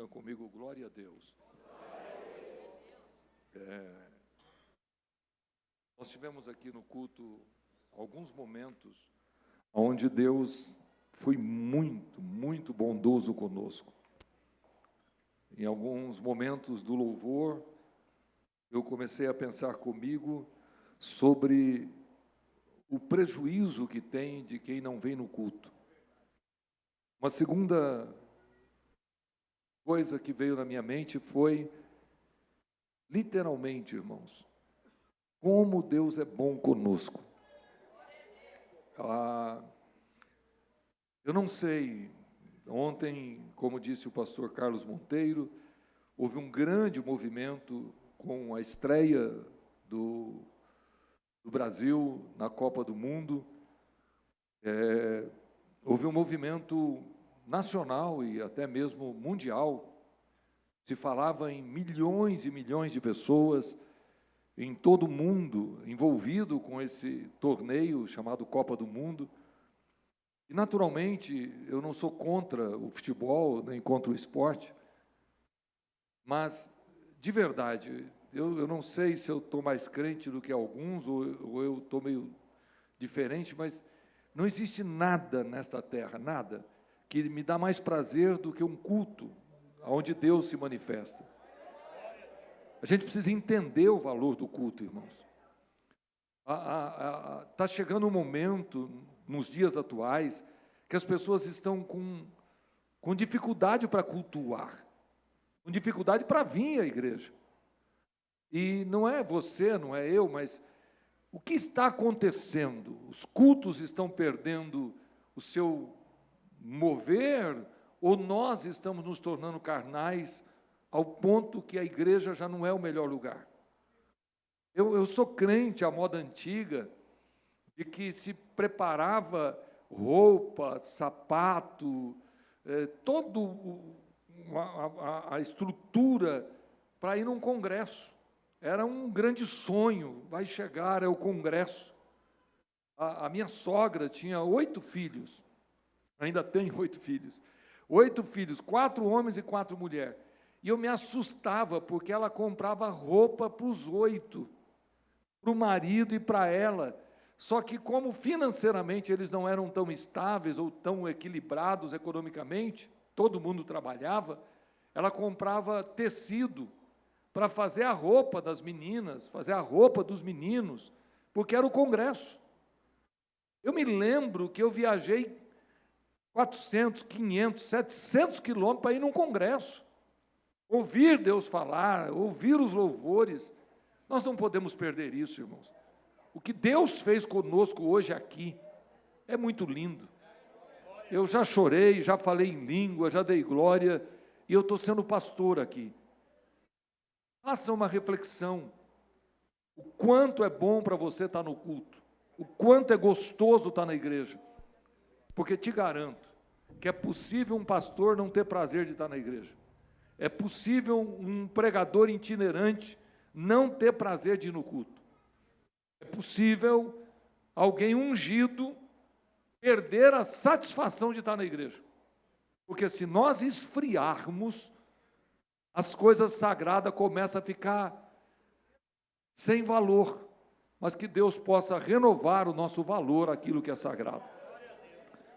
comigo, glória a Deus. Nós tivemos aqui no culto alguns momentos onde Deus foi muito, muito bondoso conosco. Em alguns momentos do louvor, eu comecei a pensar comigo sobre o prejuízo que tem de quem não vem no culto. Uma segunda coisa que veio na minha mente foi, literalmente, irmãos, como Deus é bom conosco. Eu não sei, ontem, como disse o pastor Carlos Monteiro, houve um grande movimento com a estreia do Brasil na Copa do Mundo. Houve um movimento nacional e até mesmo mundial. Se falava em milhões e milhões de pessoas em todo o mundo envolvido com esse torneio chamado Copa do Mundo. E, naturalmente, eu não sou contra o futebol, nem contra o esporte, mas, de verdade, eu não sei se eu estou mais crente do que alguns, ou eu estou meio diferente, mas não existe nada nesta terra, nada, que me dá mais prazer do que um culto onde Deus se manifesta. A gente precisa entender o valor do culto, irmãos. Está chegando um momento, nos dias atuais, que as pessoas estão com dificuldade para cultuar, com dificuldade para vir à igreja. E não é você, não é eu, mas o que está acontecendo? Os cultos estão perdendo o seu mover, ou nós estamos nos tornando carnais ao ponto que a igreja já não é o melhor lugar? Eu sou crente à moda antiga, de que se preparava roupa, sapato, toda a estrutura para ir num congresso. Era um grande sonho, vai chegar, é o congresso. A minha sogra tinha 8 filhos, ainda tem 8 filhos. 8 filhos, 4 homens e 4 mulheres. E eu me assustava, porque ela comprava roupa para os 8, para o marido e para ela. Só que, como financeiramente eles não eram tão estáveis ou tão equilibrados economicamente, todo mundo trabalhava, ela comprava tecido para fazer a roupa das meninas, fazer a roupa dos meninos, porque era o congresso. Eu me lembro que eu viajei 400, 500, 700 quilômetros para ir num congresso, ouvir Deus falar, ouvir os louvores. Nós não podemos perder isso, irmãos. O que Deus fez conosco hoje aqui é muito lindo. Eu já chorei, já falei em língua, já dei glória, e eu estou sendo pastor aqui. Faça uma reflexão. O quanto é bom para você estar no culto, o quanto é gostoso estar na igreja, porque te garanto que é possível um pastor não ter prazer de estar na igreja. É possível um pregador itinerante não ter prazer de ir no culto. É possível alguém ungido perder a satisfação de estar na igreja. Porque se nós esfriarmos, as coisas sagradas começam a ficar sem valor. Mas que Deus possa renovar o nosso valor, aquilo que é sagrado.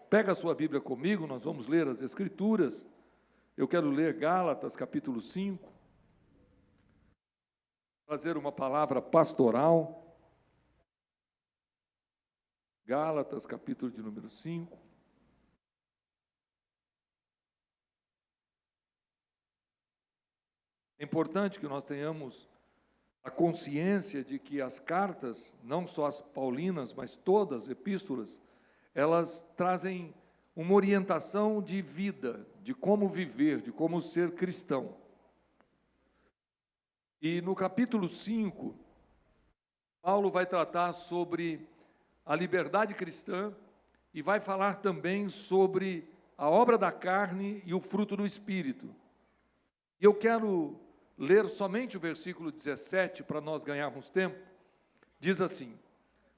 Pega a sua Bíblia comigo, nós vamos ler as Escrituras. Eu quero ler Gálatas, capítulo 5. Fazer uma palavra pastoral. Gálatas, capítulo de número 5. É importante que nós tenhamos a consciência de que as cartas, não só as paulinas, mas todas as epístolas, elas trazem uma orientação de vida, de como viver, de como ser cristão. E no capítulo 5, Paulo vai tratar sobre a liberdade cristã e vai falar também sobre a obra da carne e o fruto do Espírito. E eu quero ler somente o versículo 17 para nós ganharmos tempo. Diz assim: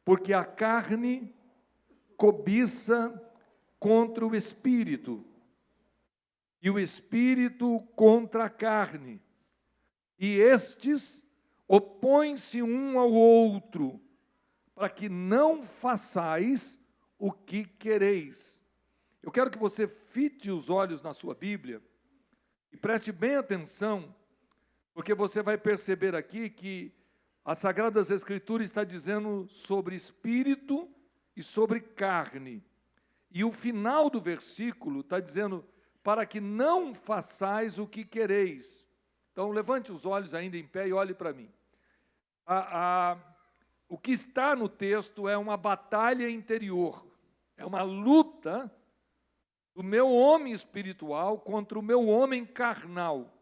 porque a carne cobiça contra o Espírito, e o espírito contra a carne. E estes opõem-se um ao outro, para que não façais o que quereis. Eu quero que você fite os olhos na sua Bíblia e preste bem atenção, porque você vai perceber aqui que as Sagradas Escrituras está dizendo sobre espírito e sobre carne. E o final do versículo está dizendo, para que não façais o que quereis. Então, levante os olhos ainda em pé e olhe para mim. O que está no texto é uma batalha interior, é uma luta do meu homem espiritual contra o meu homem carnal.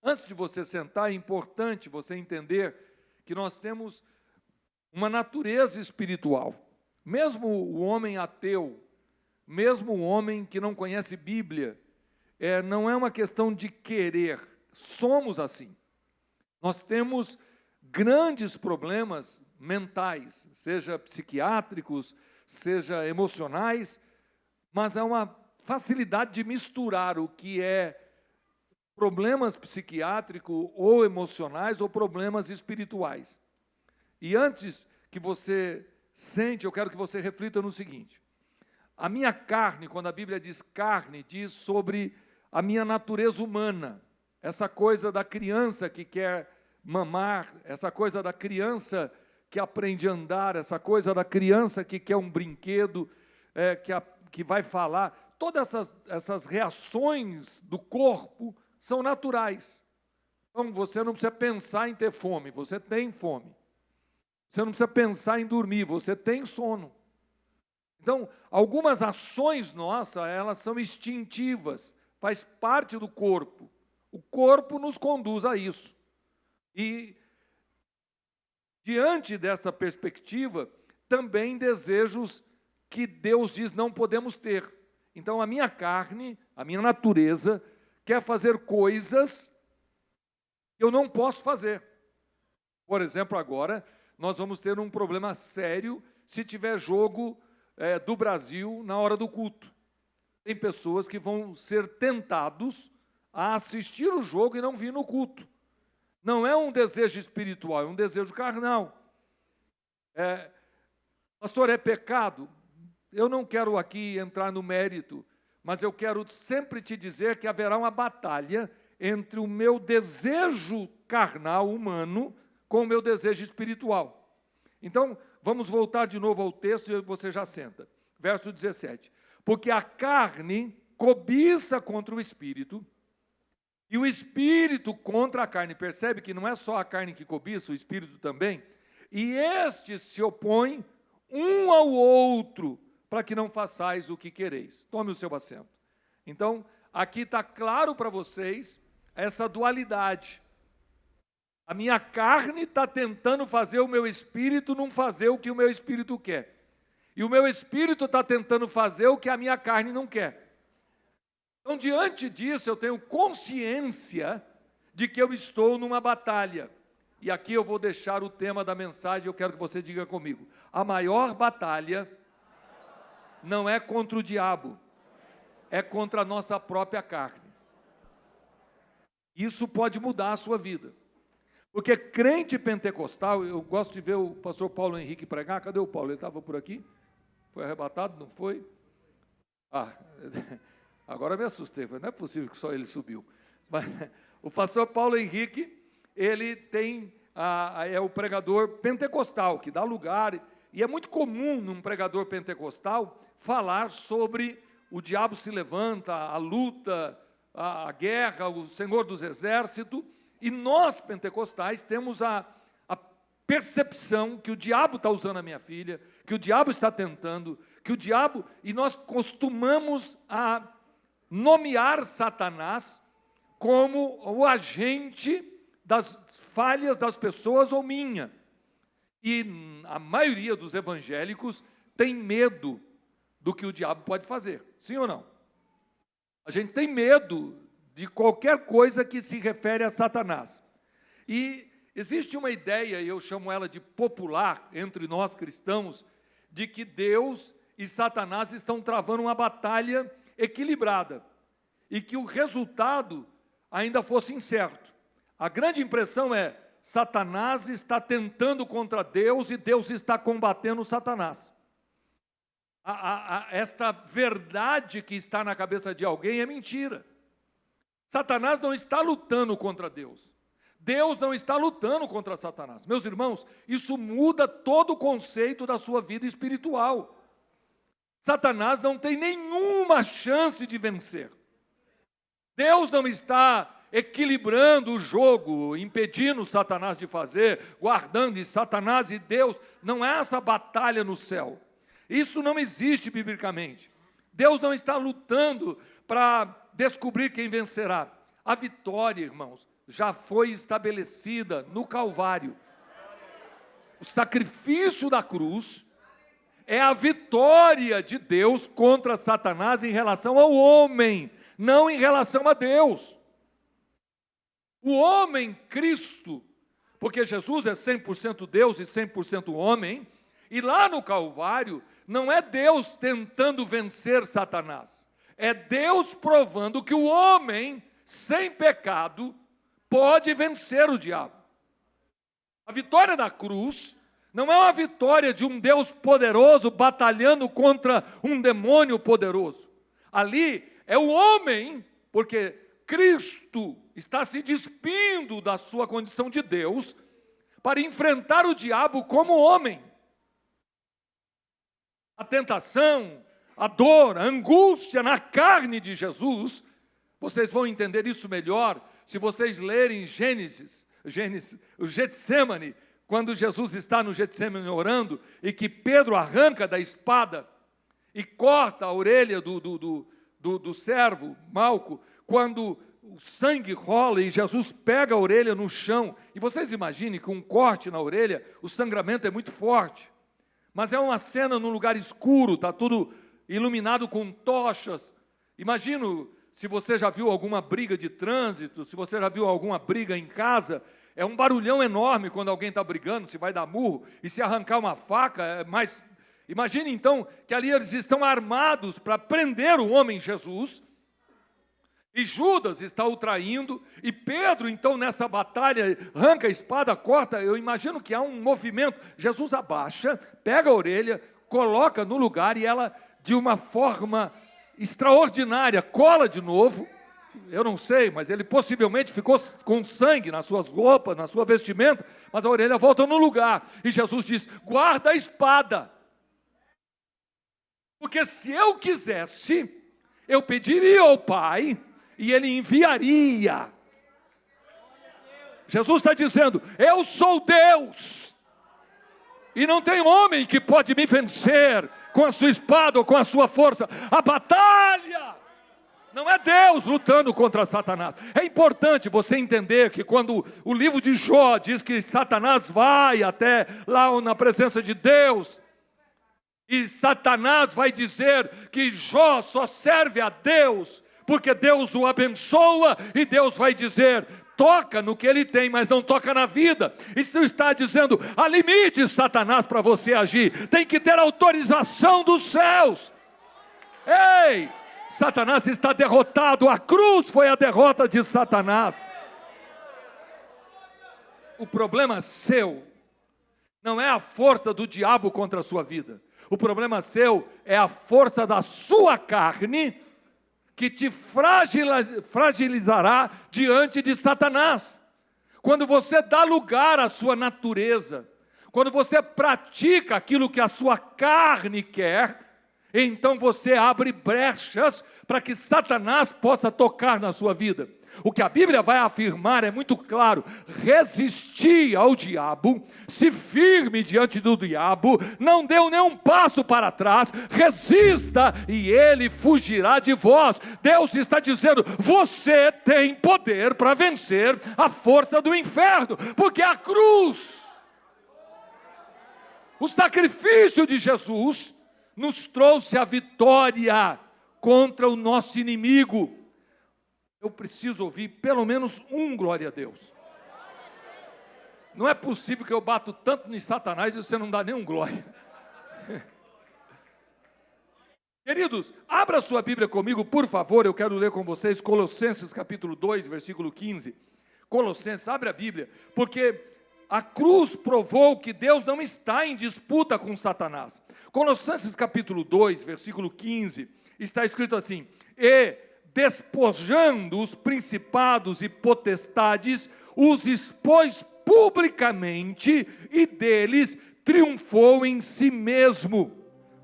Antes de você sentar, é importante você entender que nós temos uma natureza espiritual. Mesmo o homem ateu, mesmo o homem que não conhece Bíblia, não é uma questão de querer, somos assim. Nós temos grandes problemas mentais, seja psiquiátricos, seja emocionais, mas há uma facilidade de misturar o que é problemas psiquiátricos ou emocionais ou problemas espirituais. E antes que você sente, eu quero que você reflita no seguinte: a minha carne, quando a Bíblia diz carne, diz sobre a minha natureza humana, essa coisa da criança que quer mamar, essa coisa da criança que aprende a andar, essa coisa da criança que quer um brinquedo, que vai falar. Todas essas reações do corpo são naturais. Então, você não precisa pensar em ter fome, você tem fome. Você não precisa pensar em dormir, você tem sono. Então, algumas ações nossas, elas são instintivas, faz parte do corpo. O corpo nos conduz a isso. E, diante dessa perspectiva, também desejos que Deus diz não podemos ter. Então, a minha carne, a minha natureza, quer fazer coisas que eu não posso fazer. Por exemplo, agora, nós vamos ter um problema sério se tiver jogo do Brasil na hora do culto. Tem pessoas que vão ser tentados a assistir o jogo e não vir no culto. Não é um desejo espiritual, é um desejo carnal. Pastor, é pecado? Eu não quero aqui entrar no mérito, mas eu quero sempre te dizer que haverá uma batalha entre o meu desejo carnal humano com o meu desejo espiritual. Então, vamos voltar de novo ao texto e você já senta. Verso 17. Porque a carne cobiça contra o espírito, e o espírito contra a carne. Percebe que não é só a carne que cobiça, o espírito também. E estes se opõem um ao outro, para que não façais o que quereis. Tome o seu assento. Então, aqui está claro para vocês essa dualidade. A minha carne está tentando fazer o meu espírito não fazer o que o meu espírito quer. E o meu espírito está tentando fazer o que a minha carne não quer. Então, diante disso, eu tenho consciência de que eu estou numa batalha. E aqui eu vou deixar o tema da mensagem, eu quero que você diga comigo. A maior batalha não é contra o diabo, é contra a nossa própria carne. Isso pode mudar a sua vida. Porque crente pentecostal, eu gosto de ver o pastor Paulo Henrique pregar. Cadê o Paulo? Ele estava por aqui? Foi arrebatado? Não foi? Agora me assustei. Não é possível que só ele subiu. Mas, o pastor Paulo Henrique, ele é o pregador pentecostal, que dá lugar, e é muito comum num pregador pentecostal falar sobre o diabo se levanta, a luta, a guerra, o Senhor dos Exércitos, e nós pentecostais temos a percepção que o diabo está usando a minha filha, que o diabo está tentando, que o diabo, e nós costumamos a nomear Satanás como o agente das falhas das pessoas ou minha. E a maioria dos evangélicos tem medo do que o diabo pode fazer, sim ou não? A gente tem medo de qualquer coisa que se refere a Satanás. E existe uma ideia, e eu chamo ela de popular, entre nós cristãos, de que Deus e Satanás estão travando uma batalha equilibrada. e que o resultado ainda fosse incerto. A grande impressão é: Satanás está tentando contra Deus e Deus está combatendo Satanás. Esta verdade que está na cabeça de alguém é mentira. Satanás não está lutando contra Deus. Deus não está lutando contra Satanás. Meus irmãos, isso muda todo o conceito da sua vida espiritual. Satanás não tem nenhuma chance de vencer. Deus não está equilibrando o jogo, impedindo Satanás de fazer, guardando Satanás e Deus. Não é essa batalha no céu. Isso não existe biblicamente. Deus não está lutando para descobrir quem vencerá. A vitória, irmãos, já foi estabelecida no Calvário. O sacrifício da cruz é a vitória de Deus contra Satanás em relação ao homem, não em relação a Deus. O homem, Cristo, porque Jesus é 100% Deus e 100% homem, e lá no Calvário, não é Deus tentando vencer Satanás, é Deus provando que o homem, sem pecado, pode vencer o diabo. A vitória da cruz não é uma vitória de um Deus poderoso batalhando contra um demônio poderoso. Ali é o homem, porque Cristo está se despindo da sua condição de Deus para enfrentar o diabo como homem. A tentação, a dor, a angústia na carne de Jesus, vocês vão entender isso melhor se vocês lerem Gênesis, o Getsemane, quando Jesus está no Getsemane orando, e que Pedro arranca da espada e corta a orelha do servo, Malco, quando o sangue rola e Jesus pega a orelha no chão. E vocês imaginem que um corte na orelha, o sangramento é muito forte. Mas é uma cena num lugar escuro, está tudo iluminado com tochas. Imagino, se você já viu alguma briga de trânsito, se você já viu alguma briga em casa, é um barulhão enorme quando alguém está brigando, se vai dar murro, e se arrancar uma faca, é mais... Imagine então que ali eles estão armados para prender o homem Jesus, e Judas está o traindo, e Pedro, então, nessa batalha, arranca a espada, corta. Eu imagino que há um movimento. Jesus abaixa, pega a orelha, coloca no lugar, e ela, de uma forma extraordinária, cola de novo. Eu não sei, mas ele possivelmente ficou com sangue nas suas roupas, na sua vestimenta, mas a orelha volta no lugar. E Jesus diz: guarda a espada. Porque se eu quisesse, eu pediria ao Pai, e Ele enviaria. Jesus está dizendo: eu sou Deus, e não tem homem que pode me vencer com a sua espada ou com a sua força. A batalha não é Deus lutando contra Satanás. É importante você entender que quando o livro de Jó diz que Satanás vai até lá na presença de Deus, e Satanás vai dizer que Jó só serve a Deus porque Deus o abençoa, e Deus vai dizer: toca no que ele tem, mas não toca na vida. Isso está dizendo: há limites, Satanás, para você agir. Tem que ter autorização dos céus. Ei, Satanás está derrotado. A cruz foi a derrota de Satanás. O problema seu não é a força do diabo contra a sua vida. O problema seu é a força da sua carne, que te fragilizará diante de Satanás. Quando você dá lugar à sua natureza, quando você pratica aquilo que a sua carne quer, então você abre brechas para que Satanás possa tocar na sua vida. O que a Bíblia vai afirmar é muito claro: resistir ao diabo, se firme diante do diabo, não dê nenhum passo para trás, resista e ele fugirá de vós. Deus está dizendo: você tem poder para vencer a força do inferno, porque a cruz, o sacrifício de Jesus, nos trouxe a vitória contra o nosso inimigo. Eu preciso ouvir pelo menos um glória a Deus. Não é possível que eu bato tanto em Satanás e você não dá nenhum glória. Queridos, abra sua Bíblia comigo, por favor, eu quero ler com vocês Colossenses capítulo 2, versículo 15. Colossenses, abre a Bíblia, porque a cruz provou que Deus não está em disputa com Satanás. Colossenses capítulo 2, versículo 15, está escrito assim: e despojando os principados e potestades, os expôs publicamente e deles triunfou em si mesmo.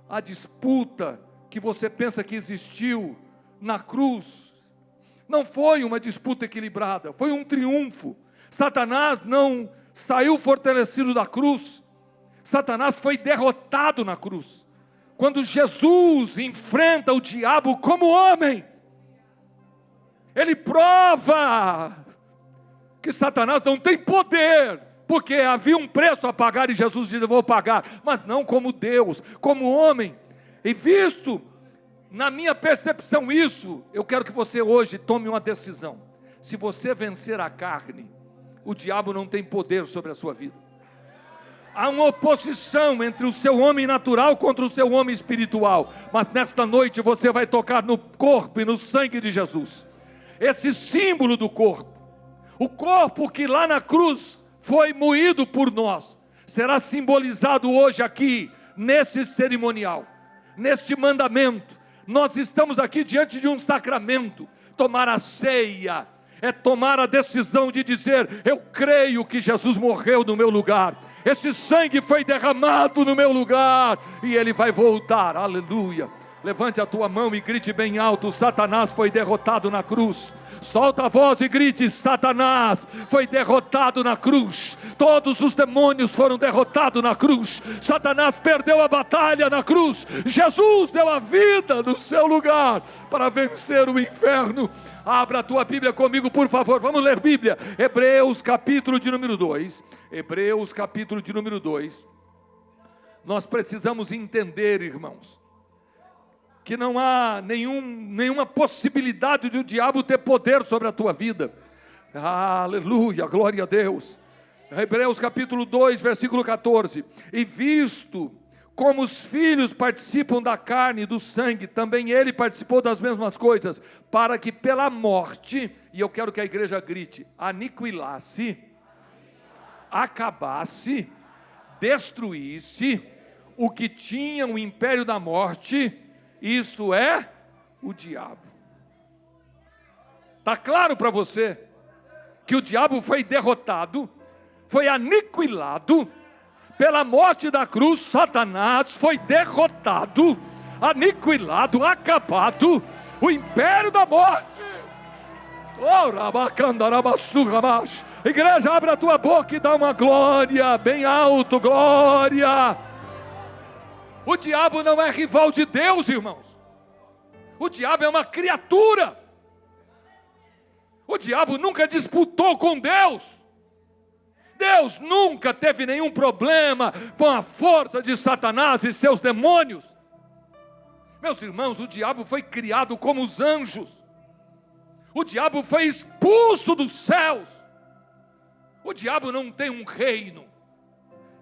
A disputa que você pensa que existiu na cruz não foi uma disputa equilibrada, foi um triunfo. Satanás não saiu fortalecido da cruz, Satanás foi derrotado na cruz. Quando Jesus enfrenta o diabo como homem, ele prova que Satanás não tem poder, porque havia um preço a pagar e Jesus disse: eu vou pagar, mas não como Deus, como homem. E visto na minha percepção isso, eu quero que você hoje tome uma decisão. Se você vencer a carne, o diabo não tem poder sobre a sua vida. Há uma oposição entre o seu homem natural contra o seu homem espiritual, mas nesta noite você vai tocar no corpo e no sangue de Jesus, esse símbolo do corpo, o corpo que lá na cruz foi moído por nós, será simbolizado hoje aqui, nesse cerimonial, neste mandamento. Nós estamos aqui diante de um sacramento. Tomar a ceia é tomar a decisão de dizer: eu creio que Jesus morreu no meu lugar, esse sangue foi derramado no meu lugar, e Ele vai voltar, aleluia. Levante a tua mão e grite bem alto: Satanás foi derrotado na cruz. Solta a voz e grite: Satanás foi derrotado na cruz. Todos os demônios foram derrotados na cruz. Satanás perdeu a batalha na cruz. Jesus deu a vida no seu lugar para vencer o inferno. Abra a tua Bíblia comigo, por favor. Vamos ler Bíblia. Hebreus capítulo de número 2. Hebreus capítulo de número 2. Nós precisamos entender, irmãos, que não há nenhuma possibilidade de o diabo ter poder sobre a tua vida. Aleluia, glória a Deus. Hebreus capítulo 2, versículo 14. E visto como os filhos participam da carne e do sangue, também ele participou das mesmas coisas, para que pela morte, e eu quero que a igreja grite, aniquilasse, acabasse, destruísse o que tinha o império da morte, isto é, o diabo. Está claro para você que o diabo foi derrotado, foi aniquilado, pela morte da cruz. Satanás foi derrotado, aniquilado, acabado, o império da morte. Igreja, abre a tua boca e dá uma glória, bem alto, glória. O diabo não é rival de Deus, irmãos. O diabo é uma criatura. O diabo nunca disputou com Deus. Deus nunca teve nenhum problema com a força de Satanás e seus demônios. Meus irmãos, o diabo foi criado como os anjos. O diabo foi expulso dos céus. O diabo não tem um reino.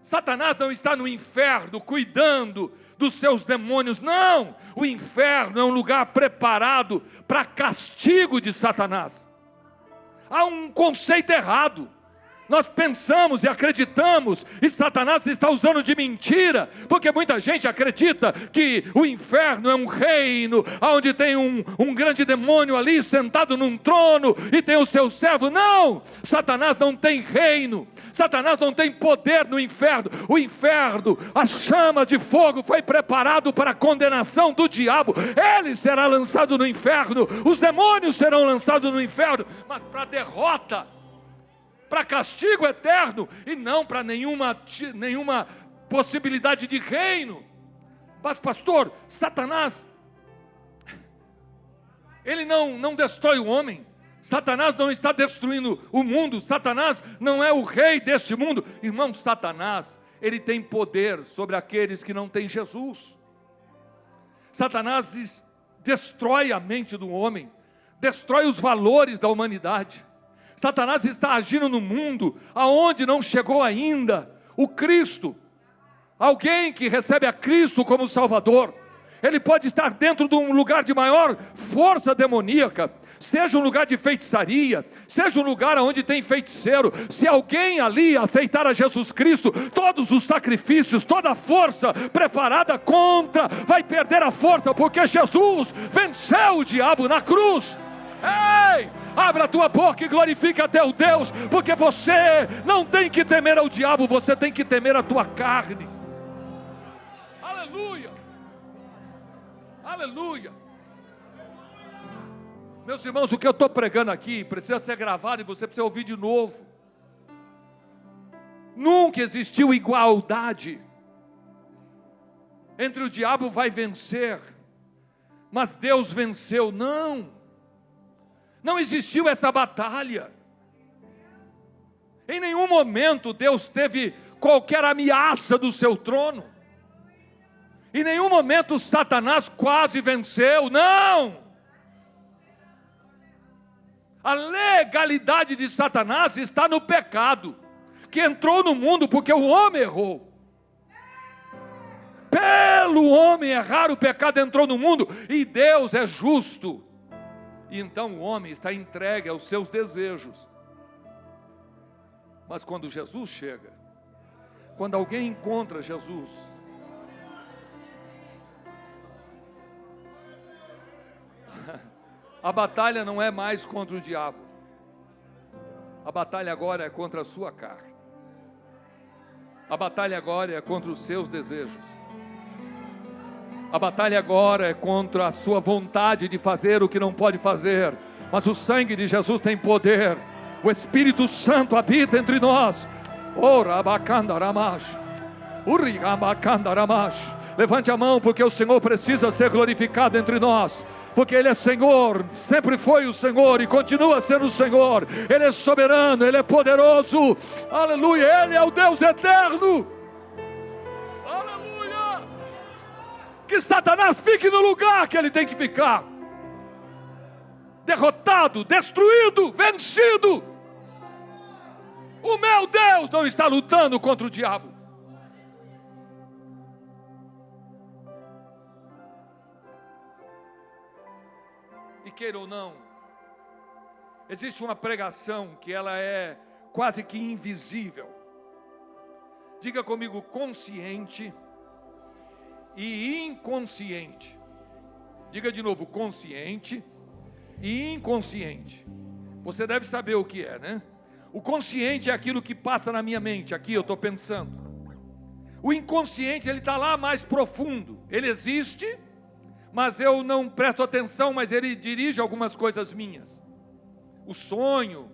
Satanás não está no inferno cuidando dos seus demônios, não. O inferno é um lugar preparado para castigo de Satanás. Há um conceito errado. Nós pensamos e acreditamos, e Satanás está usando de mentira, porque muita gente acredita que o inferno é um reino, onde tem um grande demônio ali sentado num trono, e tem o seu servo. Não, Satanás não tem reino, Satanás não tem poder no inferno. O inferno, a chama de fogo foi preparado para a condenação do diabo. Ele será lançado no inferno, os demônios serão lançados no inferno, mas para a derrota, para castigo eterno, e não para nenhuma possibilidade de reino. Mas pastor, Satanás, ele não destrói o homem. Satanás não está destruindo o mundo. Satanás não é o rei deste mundo. Irmão, Satanás, ele tem poder sobre aqueles que não têm Jesus. Satanás destrói a mente do homem, destrói os valores da humanidade. Satanás está agindo no mundo aonde não chegou ainda o Cristo. Alguém que recebe a Cristo como Salvador, ele pode estar dentro de um lugar de maior força demoníaca, seja um lugar de feitiçaria, seja um lugar onde tem feiticeiro. Se alguém ali aceitar a Jesus Cristo, todos os sacrifícios, toda a força preparada contra, vai perder a força, porque Jesus venceu o diabo na cruz. Ei, abra a tua boca e glorifica a teu Deus, porque você não tem que temer ao diabo, você tem que temer a tua carne. Aleluia, aleluia. Meus irmãos, o que eu estou pregando aqui precisa ser gravado e você precisa ouvir de novo. Nunca existiu igualdade entre o diabo vai vencer, mas Deus venceu. Não existiu essa batalha. Em nenhum momento Deus teve qualquer ameaça do seu trono. Em nenhum momento Satanás quase venceu. Não! A legalidade de Satanás está no pecado, que entrou no mundo porque o homem errou. Pelo homem errar, o pecado entrou no mundo, e Deus é justo. E então o homem está entregue aos seus desejos. Mas quando Jesus chega, quando alguém encontra Jesus, a batalha não é mais contra o diabo. A batalha agora é contra a sua carne. A batalha agora é contra os seus desejos. A batalha agora é contra a sua vontade de fazer o que não pode fazer. Mas o sangue de Jesus tem poder. O Espírito Santo habita entre nós. Levante a mão, porque o Senhor precisa ser glorificado entre nós. Porque Ele é Senhor, sempre foi o Senhor e continua sendo o Senhor. Ele é soberano, Ele é poderoso. Aleluia, Ele é o Deus eterno. Aleluia. Que Satanás fique no lugar que ele tem que ficar. Derrotado, destruído, vencido. O meu Deus não está lutando contra o diabo. E queira ou não, existe uma pregação que ela é quase que invisível. Diga comigo, consciente e inconsciente. Diga de novo, consciente e inconsciente. Você deve saber o que é, né? O consciente é aquilo que passa na minha mente, aqui eu estou pensando. O inconsciente, ele está lá mais profundo, ele existe, mas eu não presto atenção, mas ele dirige algumas coisas minhas. O sonho,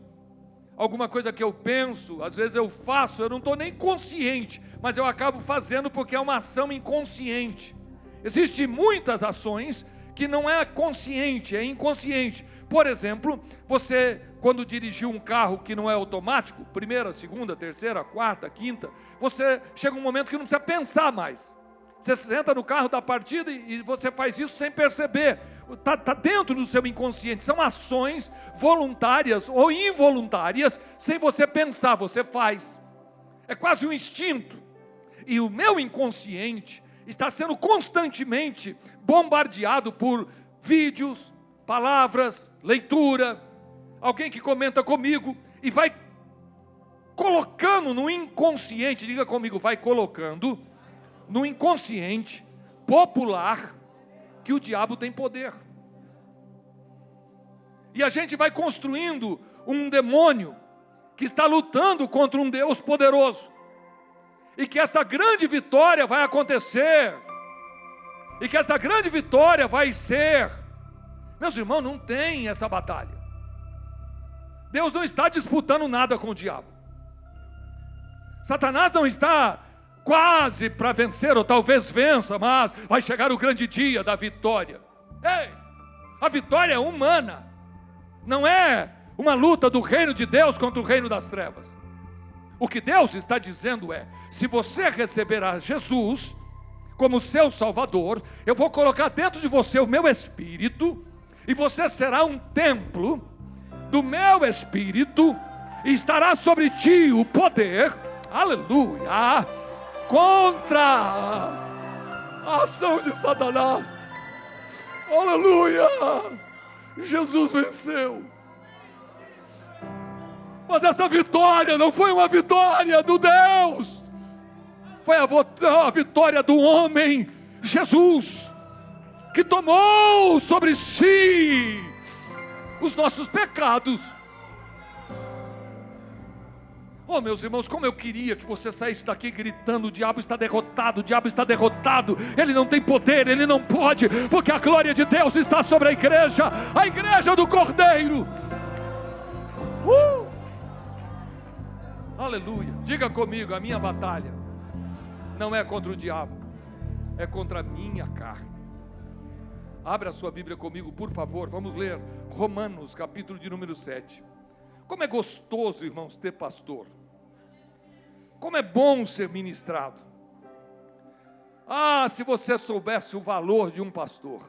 alguma coisa que eu penso, às vezes eu faço, eu não estou nem consciente, mas eu acabo fazendo porque é uma ação inconsciente. Existem muitas ações que não é consciente, é inconsciente. Por exemplo, você, quando dirigiu um carro que não é automático, primeira, segunda, terceira, quarta, quinta, você chega um momento que não precisa pensar mais. Você senta no carro da partida e você faz isso sem perceber. Está dentro do seu inconsciente. São ações voluntárias ou involuntárias, sem você pensar, você faz. É quase um instinto. E o meu inconsciente está sendo constantemente bombardeado por vídeos, palavras, leitura, alguém que comenta comigo e vai colocando no inconsciente, diga comigo, vai colocando no inconsciente popular que o diabo tem poder. E a gente vai construindo um demônio que está lutando contra um Deus poderoso. E que essa grande vitória vai acontecer. E que essa grande vitória vai ser. Meus irmãos, não tem essa batalha. Deus não está disputando nada com o diabo. Satanás não está quase para vencer, ou talvez vença, mas vai chegar o grande dia da vitória. Ei, a vitória é humana, não é uma luta do reino de Deus contra o reino das trevas. O que Deus está dizendo é, se você receber a Jesus como seu Salvador, eu vou colocar dentro de você o meu Espírito, e você será um templo do meu Espírito, e estará sobre ti o poder, aleluia, contra a ação de Satanás. Aleluia! Jesus venceu. Mas essa vitória não foi uma vitória do Deus, foi a vitória do homem, Jesus, que tomou sobre si os nossos pecados. Oh, meus irmãos, como eu queria que você saísse daqui gritando: o diabo está derrotado, o diabo está derrotado, ele não tem poder, ele não pode, porque a glória de Deus está sobre a igreja do Cordeiro. Aleluia. Diga comigo: a minha batalha não é contra o diabo, é contra a minha carne. Abra a sua Bíblia comigo, por favor. Vamos ler Romanos, capítulo de número 7. Como é gostoso, irmãos, ter pastor. Como é bom ser ministrado. Ah, se você soubesse o valor de um pastor.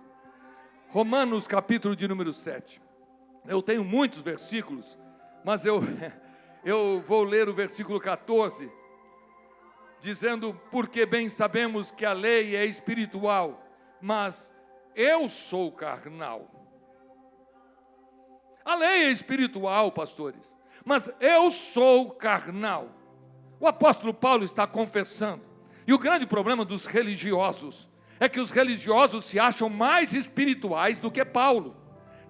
Romanos, capítulo de número 7. Eu tenho muitos versículos, mas eu vou ler o versículo 14, dizendo: porque bem sabemos que a lei é espiritual, mas eu sou carnal. A lei é espiritual, pastores, mas eu sou carnal. O apóstolo Paulo está confessando. E o grande problema dos religiosos é que os religiosos se acham mais espirituais do que Paulo.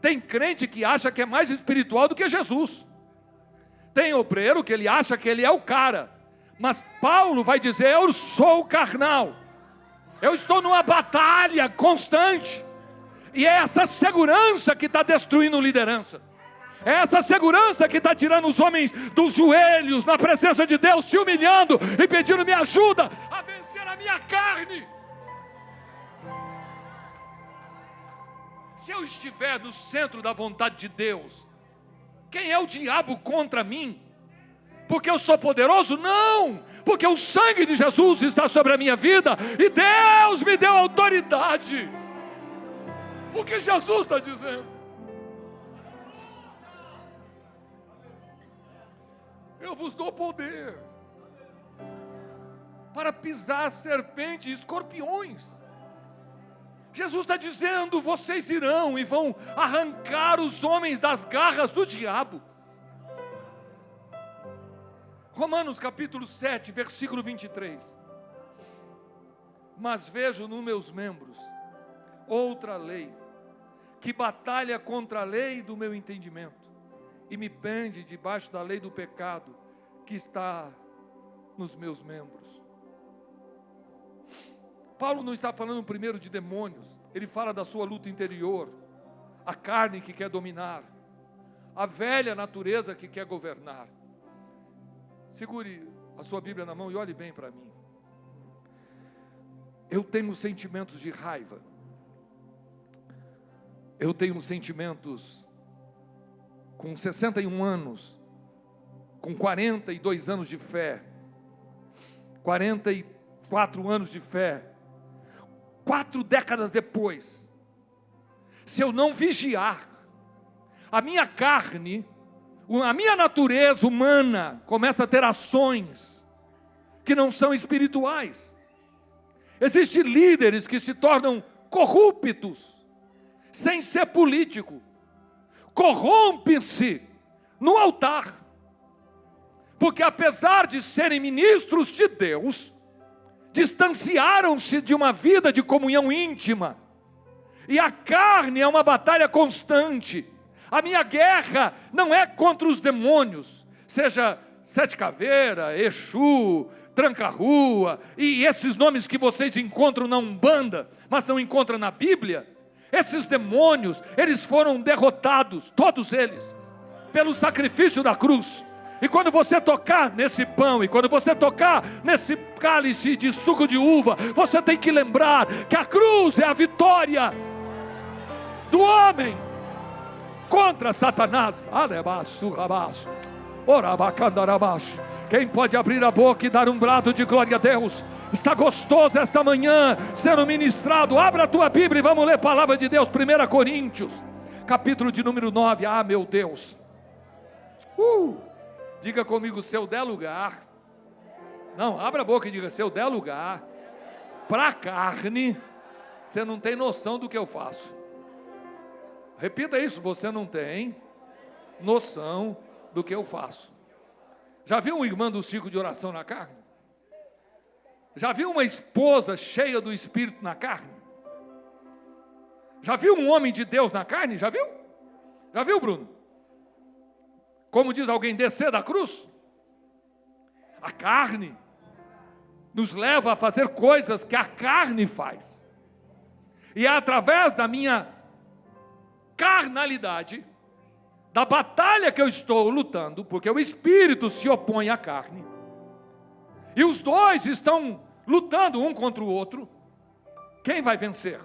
Tem crente que acha que é mais espiritual do que Jesus. Tem obreiro que ele acha que ele é o cara. Mas Paulo vai dizer: eu sou carnal. Eu estou numa batalha constante. E é essa segurança que está destruindo liderança. É essa segurança que está tirando os homens dos joelhos, na presença de Deus, se humilhando e pedindo: me ajuda a vencer a minha carne. Se eu estiver no centro da vontade de Deus, quem é o diabo contra mim? Porque eu sou poderoso? Não! Porque o sangue de Jesus está sobre a minha vida e Deus me deu autoridade. O que Jesus está dizendo? Eu vos dou poder para pisar serpentes e escorpiões. Jesus está dizendo: vocês irão e vão arrancar os homens das garras do diabo. Romanos capítulo 7, versículo 23. Mas vejo nos meus membros outra lei, que batalha contra a lei do meu entendimento, e me prende debaixo da lei do pecado, que está nos meus membros. Paulo não está falando primeiro de demônios, ele fala da sua luta interior, a carne que quer dominar, a velha natureza que quer governar. Segure a sua Bíblia na mão e olhe bem para mim. Eu tenho sentimentos de raiva, eu tenho sentimentos com 61 anos, com 42 anos de fé, 44 anos de fé, 4 décadas depois, se eu não vigiar, a minha carne, a minha natureza humana começa a ter ações que não são espirituais. Existem líderes que se tornam corruptos, sem ser político, corrompe-se no altar, porque apesar de serem ministros de Deus, distanciaram-se de uma vida de comunhão íntima, e a carne é uma batalha constante. A minha guerra não é contra os demônios, seja Sete Caveira, Exu, Tranca-Rua, e esses nomes que vocês encontram na Umbanda, mas não encontram na Bíblia. Esses demônios, eles foram derrotados, todos eles, pelo sacrifício da cruz. E quando você tocar nesse pão, e quando você tocar nesse cálice de suco de uva, você tem que lembrar que a cruz é a vitória do homem contra Satanás. Quem pode abrir a boca e dar um brado de glória a Deus? Está gostoso esta manhã sendo ministrado. Abra a tua Bíblia e vamos ler a palavra de Deus. 1 Coríntios, capítulo de número 9. Ah, meu Deus. Diga comigo: se eu der lugar. Não, abra a boca e diga: se eu der lugar para a carne, você não tem noção do que eu faço. Repita isso, você não tem noção do que eu faço. Já viu uma irmã do ciclo de oração na carne? Já viu uma esposa cheia do Espírito na carne? Já viu um homem de Deus na carne? Já viu? Já viu, Bruno? Como diz alguém, descer da cruz? A carne nos leva a fazer coisas que a carne faz. E é através da minha carnalidade, da batalha que eu estou lutando, porque o Espírito se opõe à carne, e os dois estão lutando um contra o outro, quem vai vencer?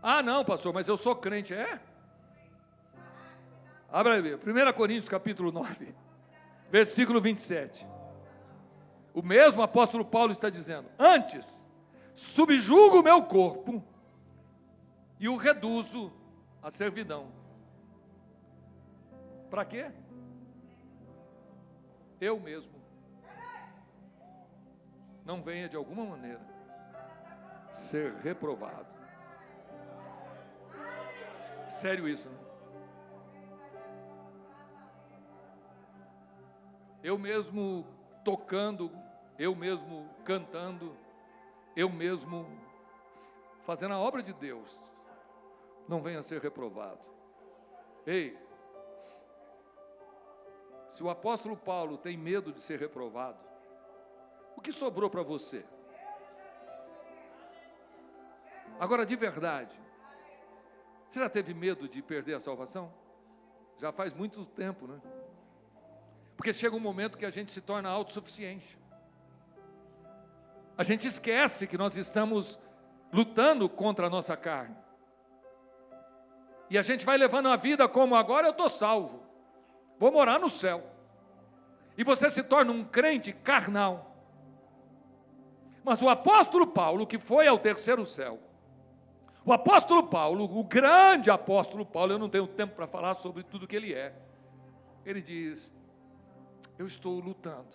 Ah, não, pastor, mas eu sou crente, é? Abra aí, 1 Coríntios capítulo 9, versículo 27. O mesmo apóstolo Paulo está dizendo: antes, subjugo o meu corpo e o reduzo à servidão. Para quê? Eu mesmo não venha de alguma maneira ser reprovado. Sério isso, né? Eu mesmo tocando, eu mesmo cantando, eu mesmo fazendo a obra de Deus, não venha a ser reprovado. Ei, se o apóstolo Paulo tem medo de ser reprovado, o que sobrou para você? Agora, de verdade, você já teve medo de perder a salvação? Já faz muito tempo, né? Porque chega um momento que a gente se torna autossuficiente. A gente esquece que nós estamos lutando contra a nossa carne. E a gente vai levando a vida como: agora eu estou salvo, vou morar no céu. E você se torna um crente carnal. Mas o apóstolo Paulo, que foi ao terceiro céu, o apóstolo Paulo, o grande apóstolo Paulo, eu não tenho tempo para falar sobre tudo que ele é. Ele diz: eu estou lutando,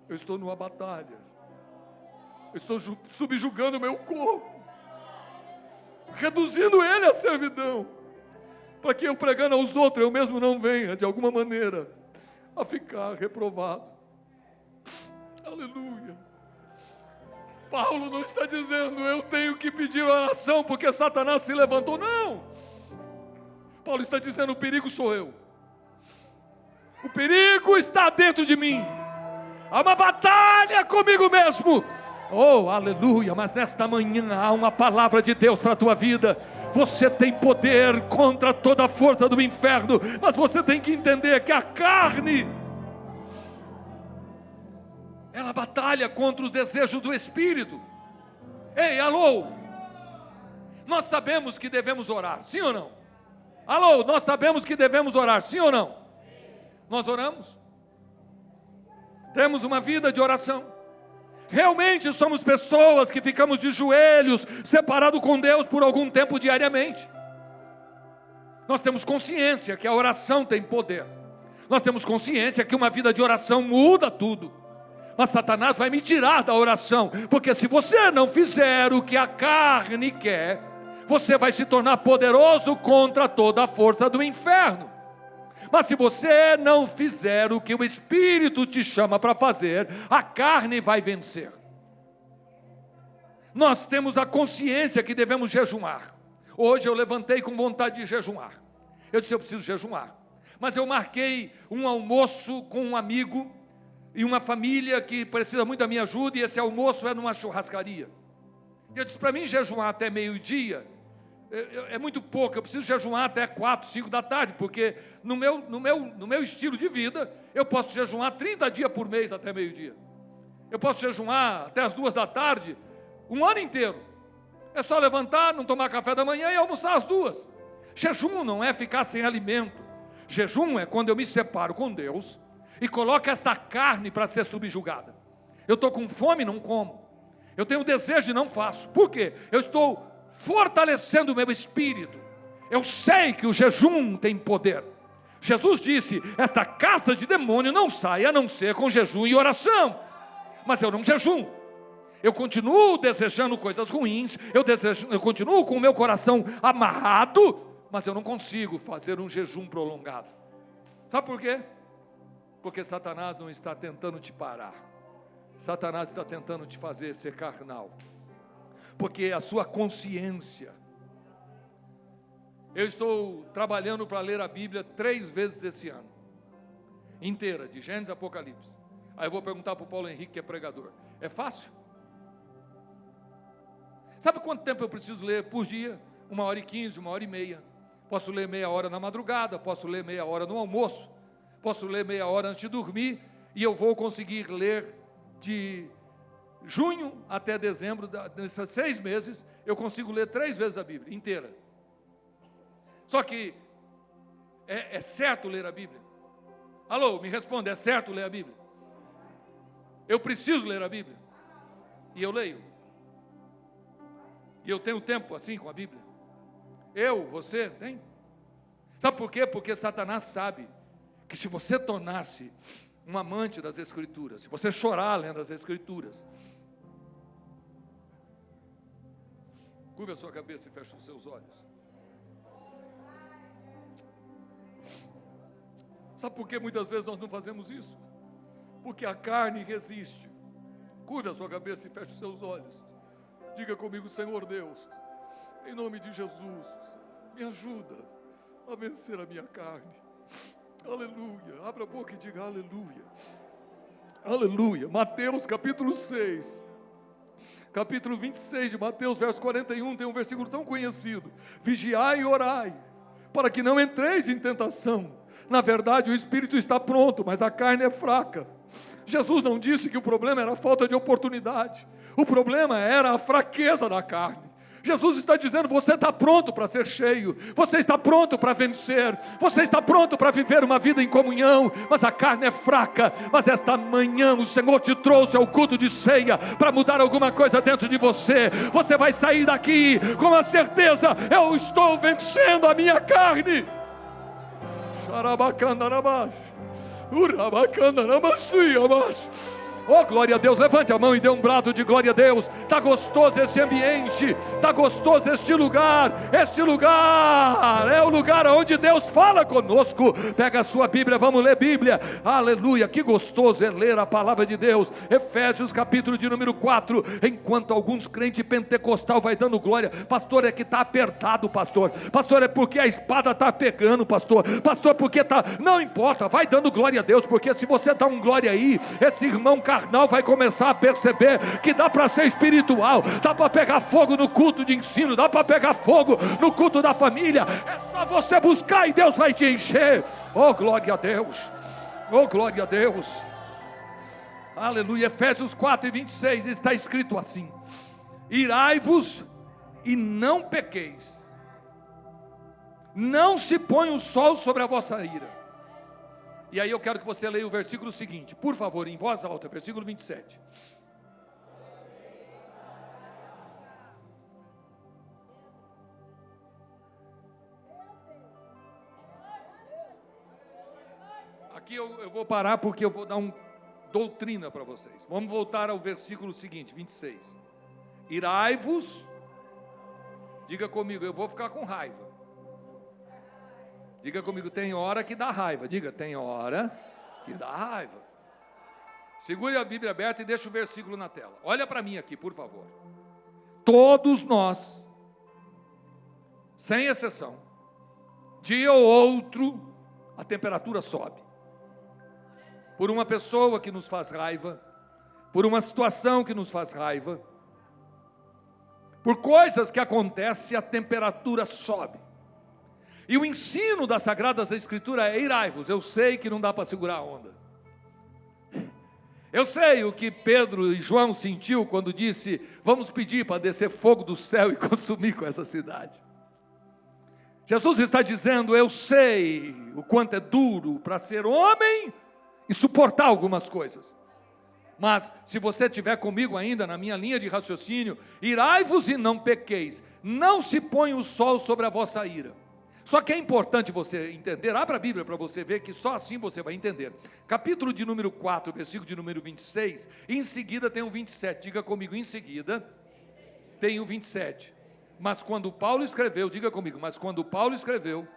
eu estou numa batalha, eu estou subjugando o meu corpo, reduzindo ele à servidão, para que eu pregando aos outros, eu mesmo não venha, de alguma maneira, a ficar reprovado. Aleluia. Paulo não está dizendo: eu tenho que pedir oração porque Satanás se levantou. Não. Paulo está dizendo: o perigo sou eu. O perigo está dentro de mim. Há uma batalha comigo mesmo. Oh, aleluia. Mas nesta manhã há uma palavra de Deus para a tua vida. Você tem poder contra toda a força do inferno, mas você tem que entender que a carne, ela batalha contra os desejos do Espírito. Ei, alô, nós sabemos que devemos orar, sim ou não? Alô, nós sabemos que devemos orar, sim ou não? Nós oramos? Temos uma vida de oração? Realmente somos pessoas que ficamos de joelhos, separados com Deus por algum tempo diariamente? Nós temos consciência que a oração tem poder. Nós temos consciência que uma vida de oração muda tudo. Mas Satanás vai me tirar da oração, porque se você não fizer o que a carne quer, você vai se tornar poderoso contra toda a força do inferno. Mas se você não fizer o que o Espírito te chama para fazer, a carne vai vencer. Nós temos a consciência que devemos jejuar. Hoje eu levantei com vontade de jejuar. Eu disse: eu preciso jejuar. Mas eu marquei um almoço com um amigo e uma família que precisa muito da minha ajuda, e esse almoço é numa churrascaria. E eu disse: para mim jejuar até meio-dia é muito pouco, eu preciso jejuar até 4, 5 da tarde, porque no meu estilo de vida, eu posso jejuar 30 dias por mês até meio-dia. Eu posso jejuar até as 2 da tarde, um ano inteiro. É só levantar, não tomar café da manhã e almoçar às 2. Jejum não é ficar sem alimento. Jejum é quando eu me separo com Deus e coloco essa carne para ser subjugada. Eu estou com fome, não como. Eu tenho desejo e não faço. Por quê? Eu estou fortalecendo o meu espírito. Eu sei que o jejum tem poder. Jesus disse: esta casta de demônio não sai a não ser com jejum e oração. Mas eu não jejum. Eu continuo desejando coisas ruins, eu continuo com o meu coração amarrado, mas eu não consigo fazer um jejum prolongado. Sabe por quê? Porque Satanás não está tentando te parar. Satanás está tentando te fazer ser carnal. Porque a sua consciência... Eu estou trabalhando para ler a Bíblia 3 vezes esse ano. Inteira, de Gênesis a Apocalipse. Aí eu vou perguntar para o Paulo Henrique, que é pregador. É fácil? Sabe quanto tempo eu preciso ler por dia? 1h15, 1h30. Posso ler meia hora na madrugada, posso ler meia hora no almoço, posso ler meia hora antes de dormir, e eu vou conseguir ler de junho até dezembro, nesses 6 meses, eu consigo ler 3 vezes a Bíblia inteira. Só que, é certo ler a Bíblia? Alô, me responda, é certo ler a Bíblia? Eu preciso ler a Bíblia? E eu leio. E eu tenho tempo assim com a Bíblia? Você, tem? Sabe por quê? Porque Satanás sabe que se você tornar-se um amante das Escrituras, se você chorar lendo as Escrituras, curva a sua cabeça e feche os seus olhos. Sabe por que muitas vezes nós não fazemos isso? Porque a carne resiste. Curva a sua cabeça e feche os seus olhos. Diga comigo: Senhor Deus, em nome de Jesus, me ajuda a vencer a minha carne. Aleluia. Abra a boca e diga aleluia. Aleluia. Mateus capítulo 6. Capítulo 26 de Mateus, verso 41, tem um versículo tão conhecido: vigiai e orai, para que não entreis em tentação. Na verdade, o espírito está pronto, mas a carne é fraca. Jesus não disse que o problema era a falta de oportunidade. O problema era a fraqueza da carne. Jesus está dizendo: você está pronto para ser cheio, você está pronto para vencer, você está pronto para viver uma vida em comunhão, mas a carne é fraca. Mas esta manhã o Senhor te trouxe ao culto de ceia para mudar alguma coisa dentro de você. Você vai sair daqui com a certeza: eu estou vencendo a minha carne. Oh, glória a Deus, levante a mão e dê um brado de glória a Deus. Está gostoso esse ambiente, está gostoso este lugar é o lugar onde Deus fala conosco. Pega a sua Bíblia, vamos ler Bíblia, aleluia, que gostoso é ler a palavra de Deus. Efésios capítulo de número 4, enquanto alguns crentes pentecostal vai dando glória, pastor, é que está apertado, pastor, é porque a espada está pegando, pastor, porque está, não importa, vai dando glória a Deus, porque se você dá um glória aí, esse irmão carnal vai começar a perceber que dá para ser espiritual, dá para pegar fogo no culto de ensino, dá para pegar fogo no culto da família. É só você buscar e Deus vai te encher. Oh, glória a Deus, oh, glória a Deus, aleluia. Efésios 4:26 está escrito assim: irai-vos e não pequeis, não se põe o sol sobre a vossa ira. E aí eu quero que você leia o versículo seguinte, por favor, em voz alta, versículo 27. Aqui eu vou parar porque eu vou dar uma doutrina para vocês. Vamos voltar ao versículo seguinte, 26. Irai-vos, diga comigo, eu vou ficar com raiva. Diga comigo, tem hora que dá raiva. Diga, tem hora que dá raiva. Segure a Bíblia aberta e deixa o versículo na tela. Olha para mim aqui, por favor. Todos nós, sem exceção, dia ou outro, a temperatura sobe. Por uma pessoa que nos faz raiva, por uma situação que nos faz raiva, por coisas que acontecem, a temperatura sobe. E o ensino das Sagradas Escrituras é: irai-vos. Eu sei que não dá para segurar a onda. Eu sei o que Pedro e João sentiu quando disse: vamos pedir para descer fogo do céu e consumir com essa cidade. Jesus está dizendo: eu sei o quanto é duro para ser homem e suportar algumas coisas. Mas se você estiver comigo ainda na minha linha de raciocínio, irai-vos e não pequeis. Não se põe o sol sobre a vossa ira. Só que é importante você entender, abra a Bíblia para você ver que só assim você vai entender. Capítulo de número 4, versículo de número 26, em seguida tem o 27, diga comigo, em seguida tem o 27. Mas quando Paulo escreveu, diga comigo, mas quando Paulo escreveu,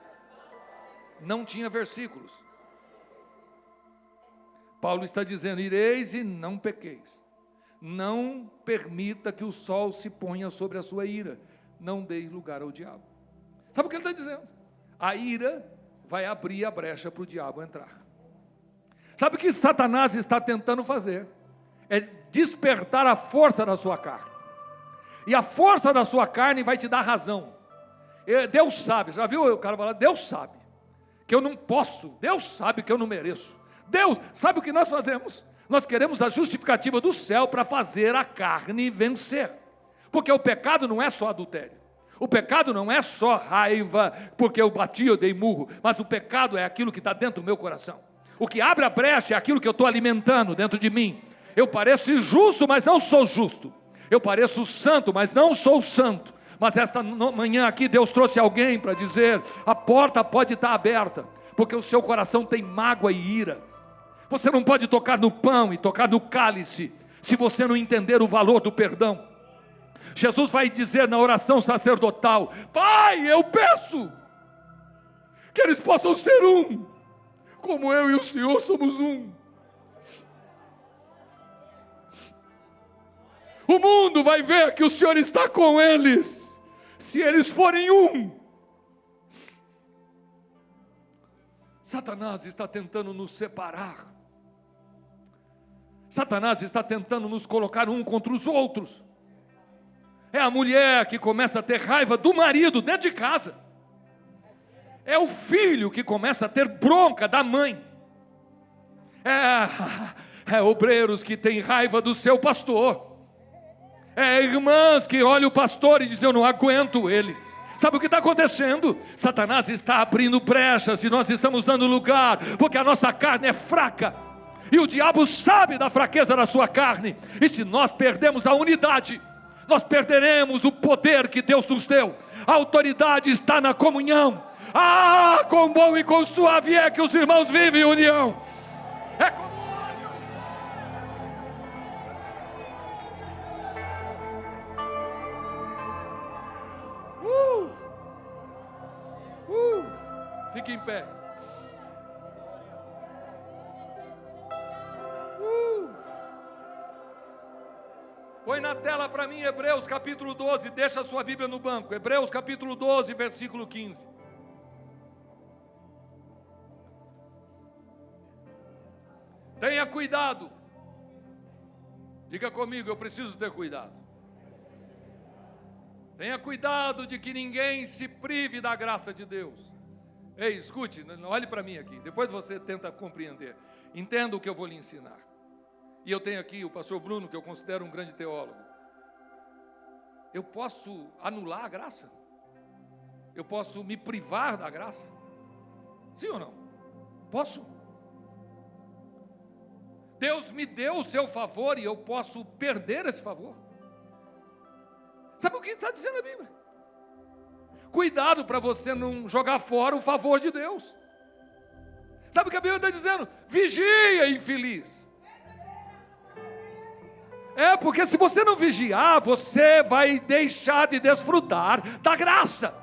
não tinha versículos. Paulo está dizendo, ireis e não pequeis. Não permita que o sol se ponha sobre a sua ira. Não deis lugar ao diabo. Sabe o que ele está dizendo? A ira vai abrir a brecha para o diabo entrar. Sabe o que Satanás está tentando fazer? É despertar a força da sua carne. E a força da sua carne vai te dar razão. Deus sabe, já viu o cara falar? Deus sabe que eu não posso, Deus sabe que eu não mereço. Deus, sabe o que nós fazemos? Nós queremos a justificativa do céu para fazer a carne vencer. Porque o pecado não é só adultério. O pecado não é só raiva, porque eu bati, eu dei murro, mas o pecado é aquilo que está dentro do meu coração. O que abre a brecha é aquilo que eu estou alimentando dentro de mim. Eu pareço injusto, mas não sou justo. Eu pareço santo, mas não sou santo. Mas esta manhã aqui Deus trouxe alguém para dizer, a porta pode estar aberta, porque o seu coração tem mágoa e ira. Você não pode tocar no pão e tocar no cálice, se você não entender o valor do perdão. Jesus vai dizer na oração sacerdotal, Pai, eu peço que eles possam ser um, como eu e o Senhor somos um. O mundo vai ver que o Senhor está com eles, se eles forem um. Satanás está tentando nos separar. Satanás está tentando nos colocar um contra os outros. É a mulher que começa a ter raiva do marido dentro de casa. É o filho que começa a ter bronca da mãe. É obreiros que têm raiva do seu pastor. É irmãs que olham o pastor e dizem, eu não aguento ele. Sabe o que está acontecendo? Satanás está abrindo brechas e nós estamos dando lugar, porque a nossa carne é fraca. E o diabo sabe da fraqueza da sua carne. E se nós perdemos a unidade, nós perderemos o poder que Deus nos deu. A autoridade está na comunhão. Ah, quão bom e quão suave é que os irmãos vivem em união. É communho. Fique em pé. Põe na tela para mim Hebreus capítulo 12, deixa a sua Bíblia no banco. Hebreus capítulo 12, versículo 15. Tenha cuidado. Diga comigo, eu preciso ter cuidado. Tenha cuidado de que ninguém se prive da graça de Deus. Ei, escute, olhe para mim aqui, depois você tenta compreender. Entenda o que eu vou lhe ensinar. E eu tenho aqui o pastor Bruno, que eu considero um grande teólogo. Eu posso anular a graça? Eu posso me privar da graça? Sim ou não? Posso? Deus me deu o seu favor e eu posso perder esse favor? Sabe o que está dizendo a Bíblia? Cuidado para você não jogar fora o favor de Deus. Sabe o que a Bíblia está dizendo? Vigia, infeliz. Porque se você não vigiar, você vai deixar de desfrutar da graça.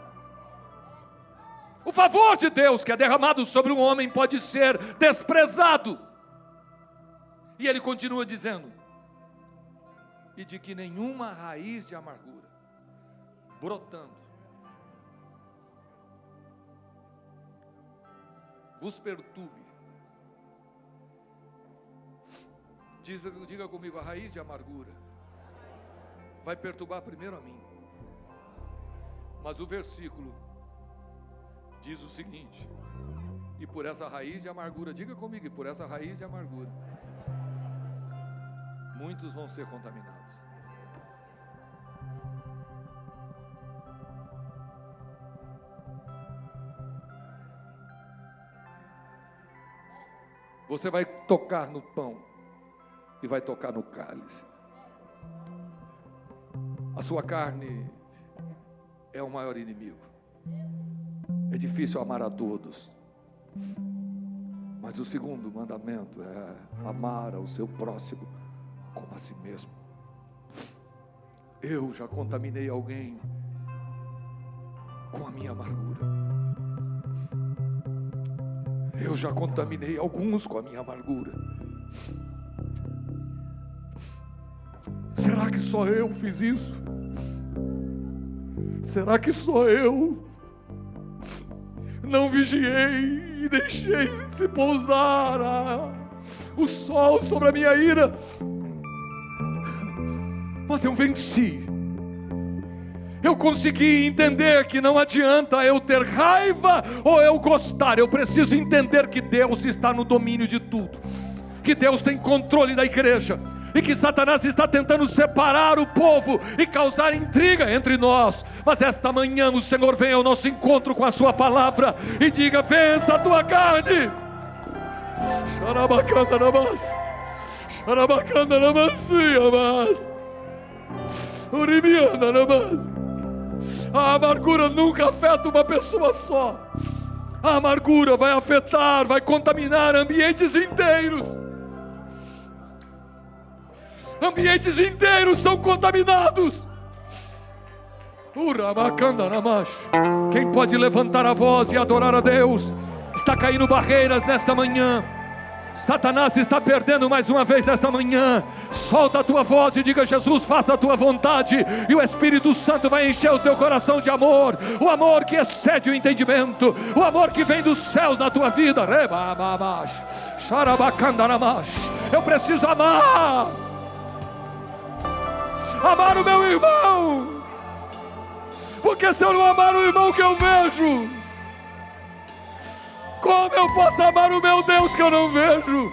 O favor de Deus que é derramado sobre um homem pode ser desprezado. E ele continua dizendo, e de que nenhuma raiz de amargura brotando vos perturbe. Diga comigo, a raiz de amargura vai perturbar primeiro a mim. Mas o versículo diz o seguinte, e por essa raiz de amargura, diga comigo, e por essa raiz de amargura, muitos vão ser contaminados. Você vai tocar no pão e vai tocar no cálice. A sua carne é o maior inimigo. É difícil amar a todos, mas o segundo mandamento é amar ao seu próximo como a si mesmo. Eu já contaminei alguém com a minha amargura. Eu já contaminei alguns com a minha amargura. Será que só eu fiz isso? Será que só eu não vigiei e deixei se pousar o sol sobre a minha ira? Mas eu venci. Eu consegui entender que não adianta eu ter raiva ou eu gostar. Eu preciso entender que Deus está no domínio de tudo, que Deus tem controle da igreja, e que Satanás está tentando separar o povo e causar intriga entre nós. Mas esta manhã o Senhor vem ao nosso encontro com a sua palavra e diga: vença a tua carne. A amargura nunca afeta uma pessoa só. A amargura vai afetar, vai contaminar ambientes inteiros. Ambientes inteiros são contaminados. Quem pode levantar a voz e adorar a Deus? Está caindo barreiras nesta manhã. Satanás está perdendo mais uma vez nesta manhã. Solta a tua voz e diga: Jesus, faça a tua vontade, e o Espírito Santo vai encher o teu coração de amor, o amor que excede o entendimento, o amor que vem dos céus na tua vida. Eu preciso amar o meu irmão, porque se eu não amar o irmão que eu vejo, como eu posso amar o meu Deus que eu não vejo?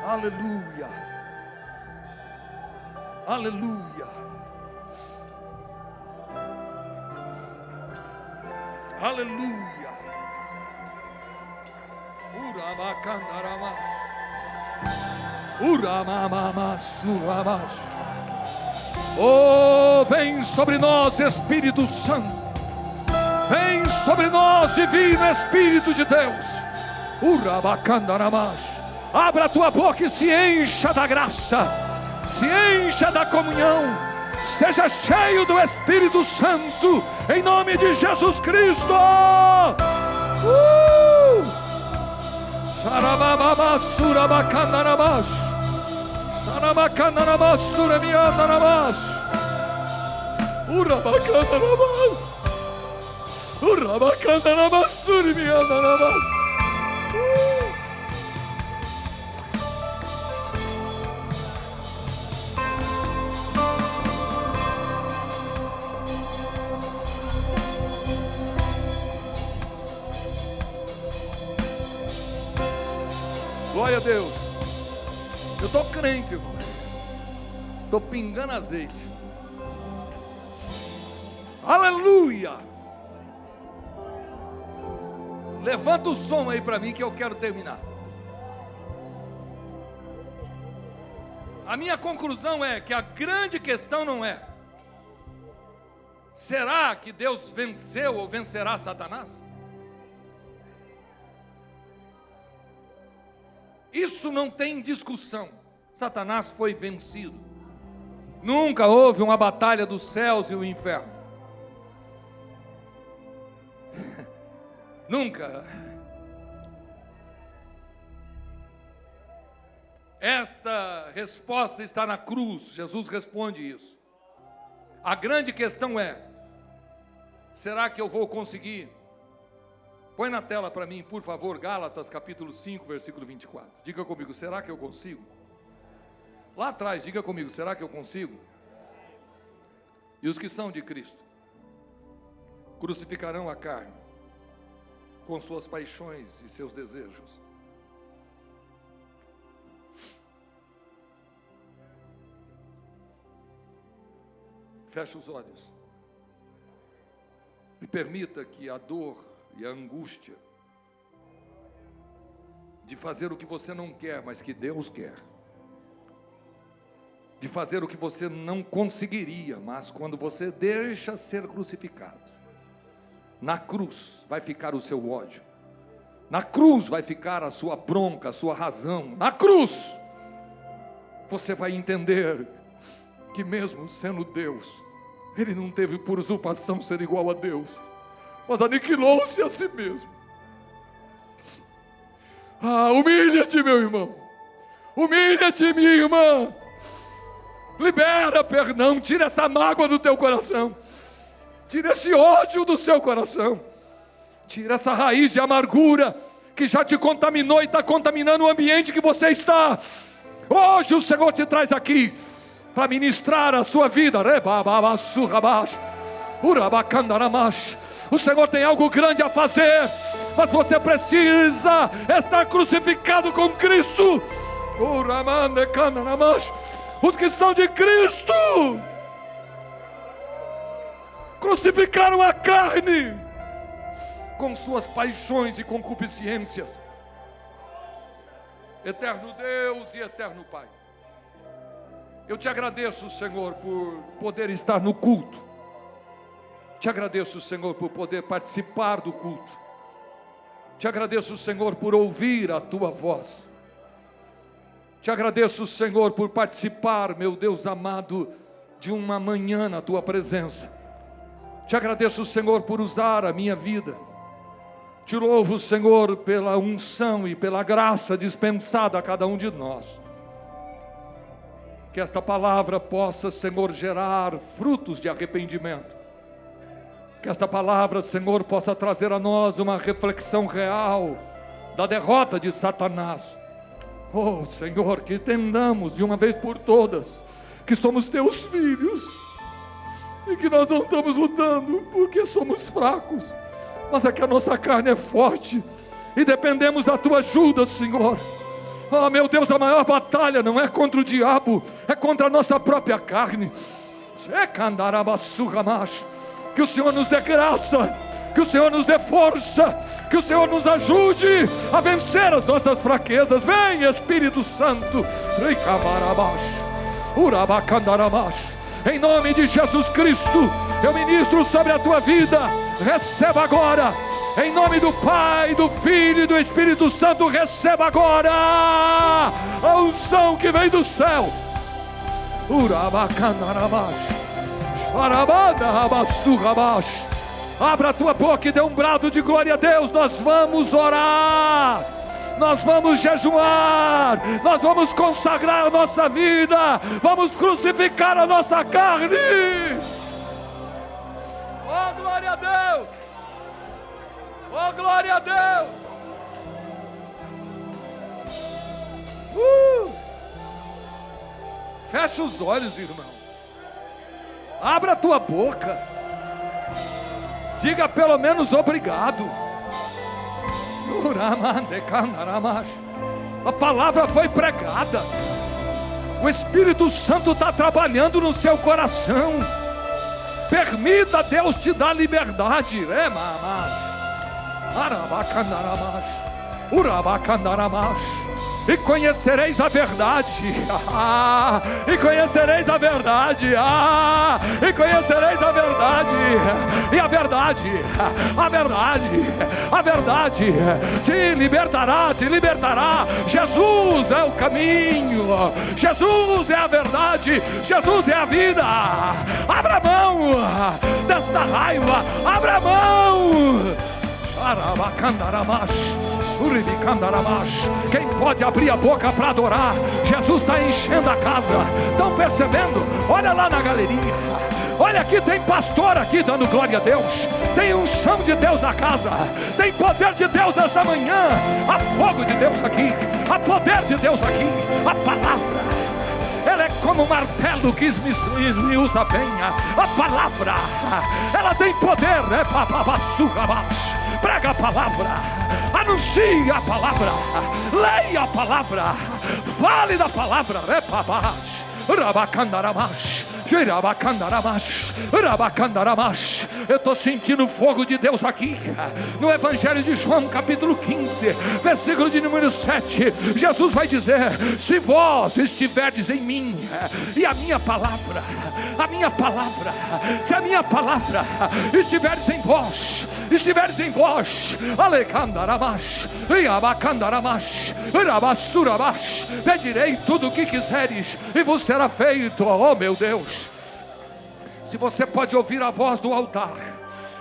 Aleluia, aleluia, aleluia. Oh, vem sobre nós, Espírito Santo. Vem sobre nós, Divino Espírito de Deus. Abra a tua boca e se encha da graça, se encha da comunhão. Seja cheio do Espírito Santo, em nome de Jesus Cristo. Glória a Deus. Eu estou crente, irmão. Estou pingando azeite. Aleluia. Levanta o som aí para mim que eu quero terminar. A minha conclusão é que a grande questão não é: será que Deus venceu ou vencerá Satanás? Isso não tem discussão. Satanás foi vencido. Nunca houve uma batalha dos céus e o inferno. Nunca. Esta resposta está na cruz. Jesus responde isso. A grande questão é: será que eu vou conseguir? Põe na tela para mim, por favor, Gálatas capítulo 5, versículo 24. Diga comigo: será que eu consigo? Lá atrás, diga comigo: será que eu consigo? E os que são de Cristo crucificarão a carne com suas paixões e seus desejos. Feche os olhos e permita que a dor e a angústia de fazer o que você não quer, mas que Deus quer, de fazer o que você não conseguiria, mas quando você deixa ser crucificado, na cruz vai ficar o seu ódio, na cruz vai ficar a sua bronca, a sua razão, na cruz você vai entender que mesmo sendo Deus, Ele não teve por usurpação ser igual a Deus, mas aniquilou-se a si mesmo. Humilha-te, meu irmão, humilha-te, minha irmã, libera perdão, tira essa mágoa do teu coração, tira esse ódio do seu coração, tira essa raiz de amargura que já te contaminou e está contaminando o ambiente que você está. Hoje o Senhor te traz aqui para ministrar a sua vida. O Senhor tem algo grande a fazer, mas você precisa estar crucificado com Cristo. Os que são de Cristo crucificaram a carne com suas paixões e concupiscências. Eterno Deus e eterno Pai, eu te agradeço, Senhor, por poder estar no culto. Te agradeço, Senhor, por poder participar do culto. Te agradeço, Senhor, por ouvir a tua voz. Te agradeço, Senhor, por participar, meu Deus amado, de uma manhã na tua presença. Te agradeço, Senhor, por usar a minha vida. Te louvo, Senhor, pela unção e pela graça dispensada a cada um de nós. Que esta palavra possa, Senhor, gerar frutos de arrependimento. Que esta palavra, Senhor, possa trazer a nós uma reflexão real da derrota de Satanás. Oh, Senhor, que entendamos de uma vez por todas que somos teus filhos e que nós não estamos lutando porque somos fracos, mas é que a nossa carne é forte e dependemos da tua ajuda, Senhor. Oh, meu Deus, a maior batalha não é contra o diabo, é contra a nossa própria carne. Que o Senhor nos dê graça, que o Senhor nos dê força, que o Senhor nos ajude a vencer as nossas fraquezas. Vem, Espírito Santo. Em nome de Jesus Cristo, eu ministro sobre a tua vida. Receba agora, em nome do Pai, do Filho e do Espírito Santo. Receba agora a unção que vem do céu. Abra a tua boca e dê um brado de glória a Deus. Nós vamos orar, nós vamos jejuar, nós vamos consagrar a nossa vida, vamos crucificar a nossa carne. Oh, glória a Deus! Oh, glória a Deus! Fecha os olhos, irmão. Abra a tua boca. Diga pelo menos obrigado. A palavra foi pregada. O Espírito Santo está trabalhando no seu coração. Permita Deus te dar liberdade. E conhecereis a verdade. E conhecereis a verdade. E conhecereis a verdade. E a verdade te libertará, te libertará. Jesus é o caminho, Jesus é a verdade, Jesus é a vida. Abra mão desta raiva, abra mão. Quem pode abrir a boca para adorar? Jesus está enchendo a casa. Estão percebendo? Olha lá na galeria. Olha aqui, tem pastor aqui dando glória a Deus. Tem unção de Deus na casa. Tem poder de Deus nesta manhã. Há fogo de Deus aqui. Há poder de Deus aqui. A palavra, ela é como um martelo que esmiuça bem. A palavra, ela tem poder, né? Prega a palavra, anuncie a palavra, leia a palavra, fale da palavra. Eu estou sentindo o fogo de Deus aqui. No Evangelho de João, capítulo 15, versículo de número 7, Jesus vai dizer: se vós estiverdes em mim, e a minha palavra, se a minha palavra estiverdes em vós, pedirei tudo o que quiseres e vos será feito. Oh meu Deus, se você pode ouvir a voz do altar,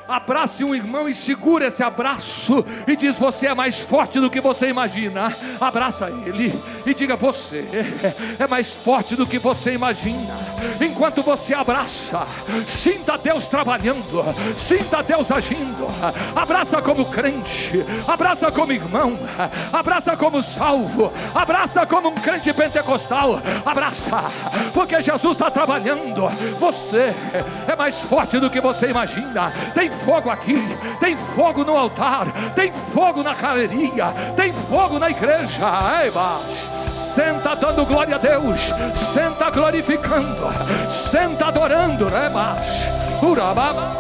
abrace um irmão e segura esse abraço e diz: você é mais forte do que você imagina. Abraça ele e diga: você é mais forte do que você imagina. Enquanto você abraça, sinta Deus trabalhando, sinta Deus agindo. Abraça como crente, abraça como irmão, abraça como salvo, abraça como um crente pentecostal. Abraça, porque Jesus está trabalhando. Você é mais forte do que você imagina. Tem fogo aqui, tem fogo no altar, tem fogo na galeria, tem fogo na igreja. Eba. Senta dando glória a Deus, senta glorificando, senta adorando. Eba. Urababa.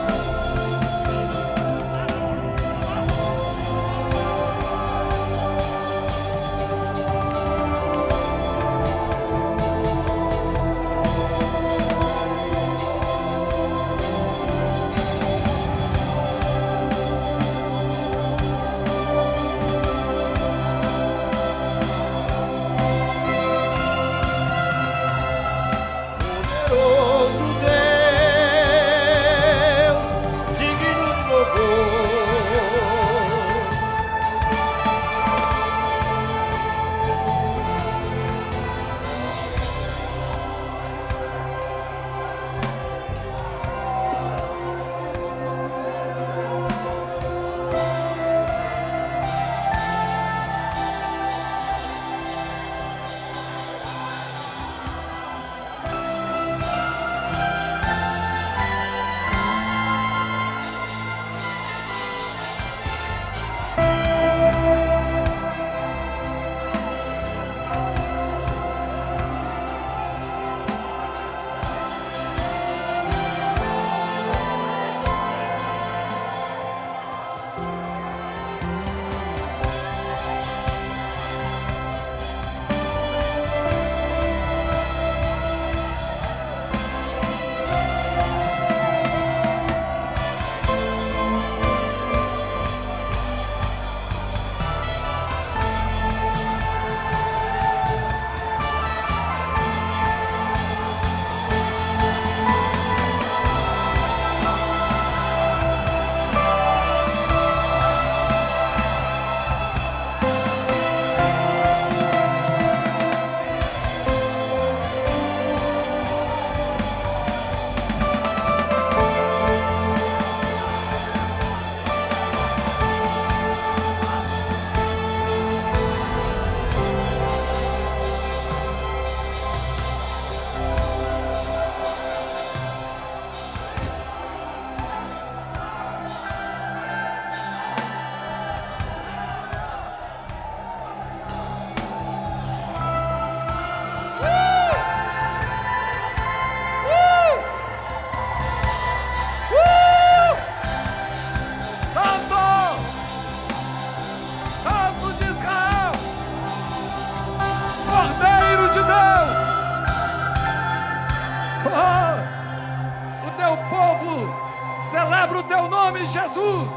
Jesus,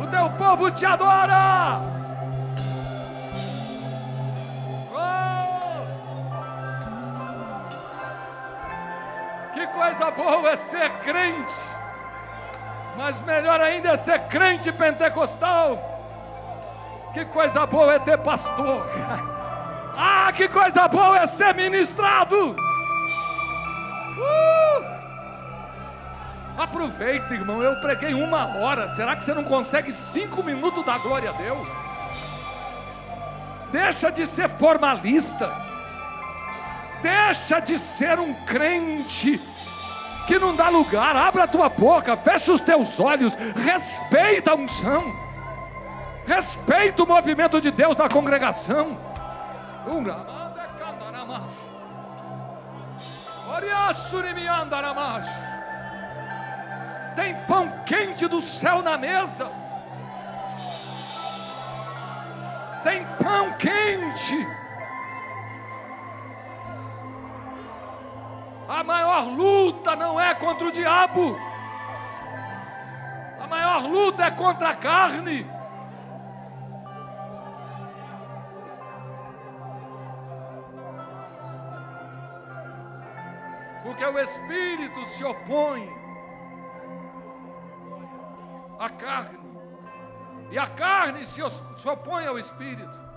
o teu povo te adora. Que coisa boa é ser crente, mas melhor ainda é ser crente pentecostal. Que coisa boa é ter pastor. Ah, que coisa boa é ser ministrado. Aproveita, irmão, eu preguei 1 hora. Será que você não consegue 5 minutos da glória a Deus? Deixa de ser formalista. Deixa de ser um crente que não dá lugar. Abre a tua boca, fecha os teus olhos, respeita a unção, respeita o movimento de Deus na congregação. Tem pão quente do céu na mesa. Tem pão quente. A maior luta não é contra o diabo. A maior luta é contra a carne. Porque o Espírito se opõe à carne. E a carne se opõe ao Espírito.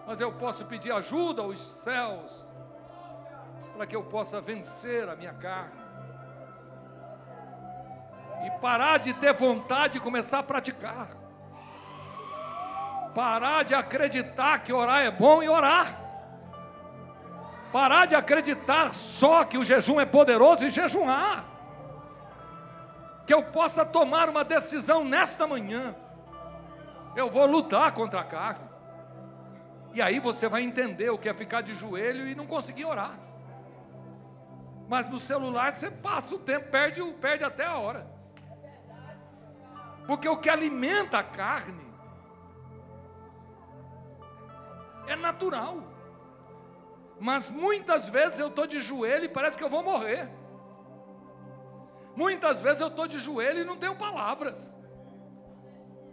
Mas eu posso pedir ajuda aos céus para que eu possa vencer a minha carne e parar de ter vontade e começar a praticar. Parar de acreditar que orar é bom e orar. Parar de acreditar só que o jejum é poderoso e jejuar. Que eu possa tomar uma decisão nesta manhã. Eu vou lutar contra a carne. E aí você vai entender o que é ficar de joelho e não conseguir orar. Mas no celular você passa o tempo, perde até a hora. Porque o que alimenta a carne é natural. Mas muitas vezes eu estou de joelho e parece que eu vou morrer. Muitas vezes eu estou de joelho e não tenho palavras.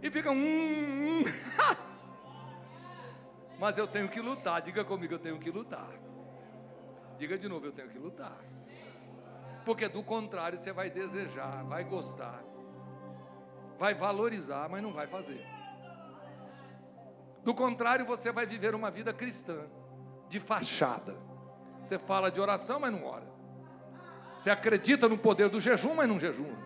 E fica Mas eu tenho que lutar. Diga comigo, eu tenho que lutar. Diga de novo, eu tenho que lutar. Porque do contrário você vai desejar, vai gostar, vai valorizar, mas não vai fazer. Do contrário, você vai viver uma vida cristã de fachada. Você fala de oração, mas não ora. Você acredita no poder do jejum, mas não jejuma.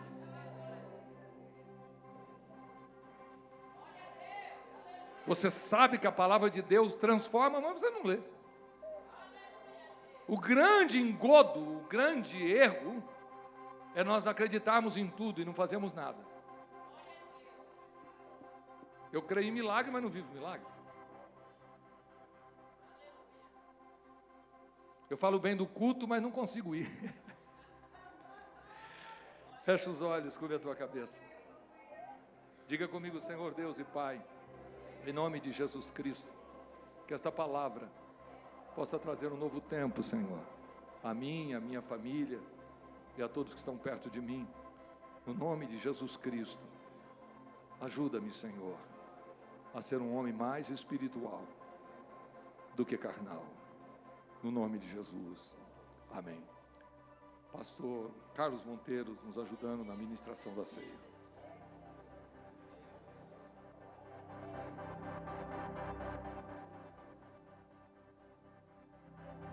Você sabe que a palavra de Deus transforma, mas você não lê. O grande engodo, o grande erro, é nós acreditarmos em tudo e não fazermos nada. Eu creio em milagre, mas não vivo milagre. Eu falo bem do culto, mas não consigo ir. Fecha os olhos, curva a tua cabeça. Diga comigo, Senhor Deus e Pai, em nome de Jesus Cristo, que esta palavra possa trazer um novo tempo, Senhor, a mim, a minha família e a todos que estão perto de mim, no nome de Jesus Cristo. Ajuda-me, Senhor, a ser um homem mais espiritual do que carnal, no nome de Jesus, amém. Pastor Carlos Monteiro nos ajudando na ministração da ceia.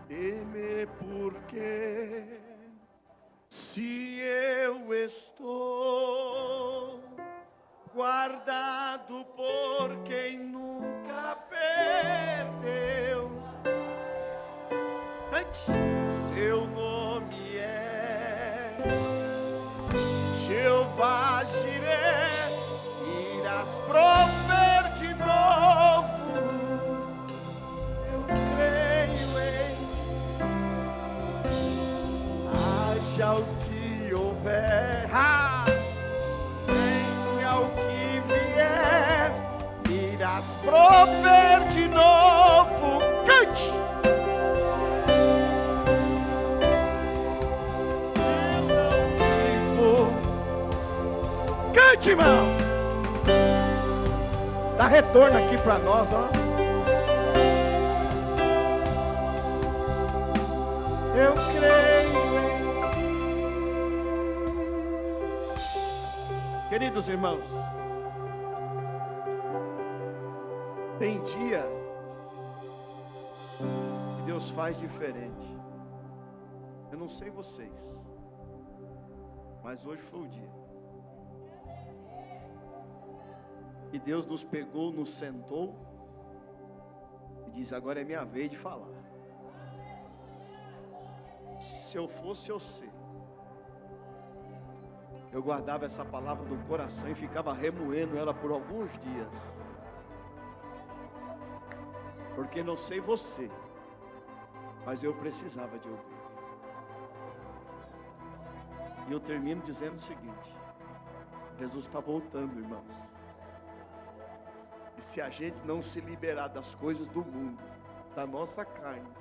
Teme porque se eu estou guardado por quem nunca perdeu, seu nome é Jeová Jiré, irás prover de novo. Eu creio em haja o que houver, venha o que vier, irás prover de novo. Cante! Eu não vivo. Cante, irmão! Dá retorno aqui para nós, ó. Eu creio em ti. Queridos irmãos, tem dia que Deus faz diferente. Eu não sei vocês, mas hoje foi o dia. E Deus nos pegou, nos sentou e diz: agora é minha vez de falar. Se eu fosse você, eu guardava essa palavra no coração e ficava remoendo ela por alguns dias. Porque não sei você, mas eu precisava de ouvir. E eu termino dizendo o seguinte: Jesus está voltando, irmãos. E se a gente não se liberar das coisas do mundo, da nossa carne,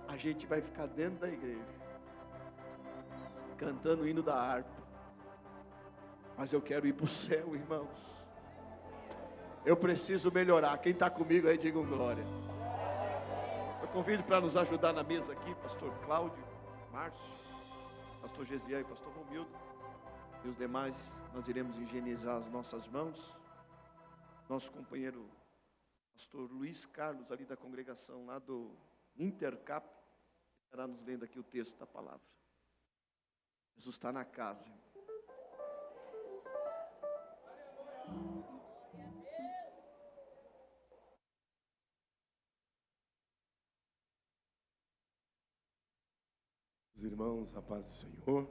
a gente vai ficar dentro da igreja, cantando o hino da harpa. Mas eu quero ir para o céu, irmãos. Eu preciso melhorar. Quem está comigo aí, diga um glória. Eu convido para nos ajudar na mesa aqui, pastor Cláudio, Márcio, pastor Gesiel e pastor Romildo. E os demais, nós iremos higienizar as nossas mãos. Nosso companheiro, pastor Luiz Carlos, ali da congregação, lá do Intercap, estará nos lendo aqui o texto da palavra. Jesus está na casa. Os irmãos, a paz do Senhor.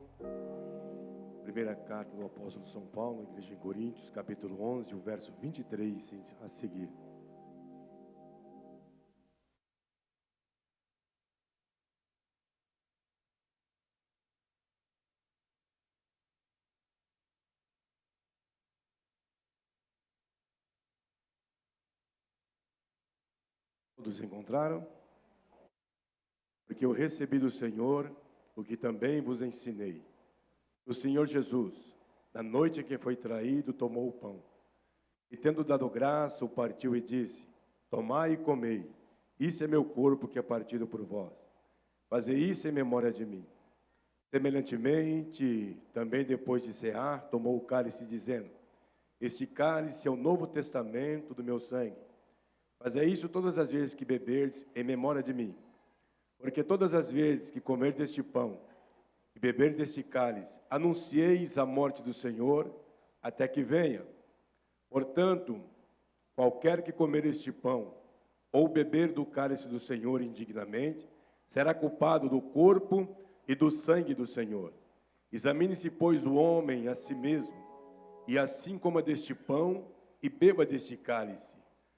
Primeira carta do apóstolo São Paulo, igreja em Coríntios, capítulo 11, o verso 23 a seguir. Todos encontraram? Porque eu recebi do Senhor o que também vos ensinei. O Senhor Jesus, na noite em que foi traído, tomou o pão. E tendo dado graça, o partiu e disse: tomai e comei, isso é meu corpo que é partido por vós. Fazei isso em memória de mim. Semelhantemente, também depois de cear, tomou o cálice, dizendo: este cálice é o novo testamento do meu sangue. Fazei isso todas as vezes que beberdes, em memória de mim. Porque todas as vezes que comerdes este pão e beber deste cálice, anuncieis a morte do Senhor, até que venha. Portanto, qualquer que comer este pão, ou beber do cálice do Senhor indignamente, será culpado do corpo e do sangue do Senhor. Examine-se, pois, o homem a si mesmo, e assim coma deste pão e beba deste cálice.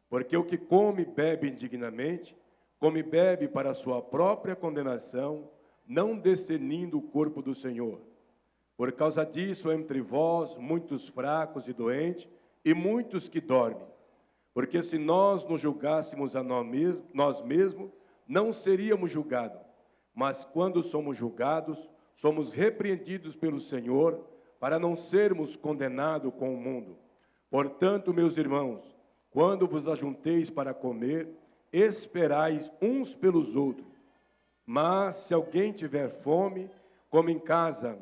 Porque o que come e bebe indignamente, come e bebe para a sua própria condenação, não discernindo o corpo do Senhor. Por causa disso, entre vós, muitos fracos e doentes, e muitos que dormem. Porque se nós nos julgássemos a nós mesmos, não seríamos julgados. Mas quando somos julgados, somos repreendidos pelo Senhor, para não sermos condenados com o mundo. Portanto, meus irmãos, quando vos ajunteis para comer, esperais uns pelos outros. Mas se alguém tiver fome, come em casa,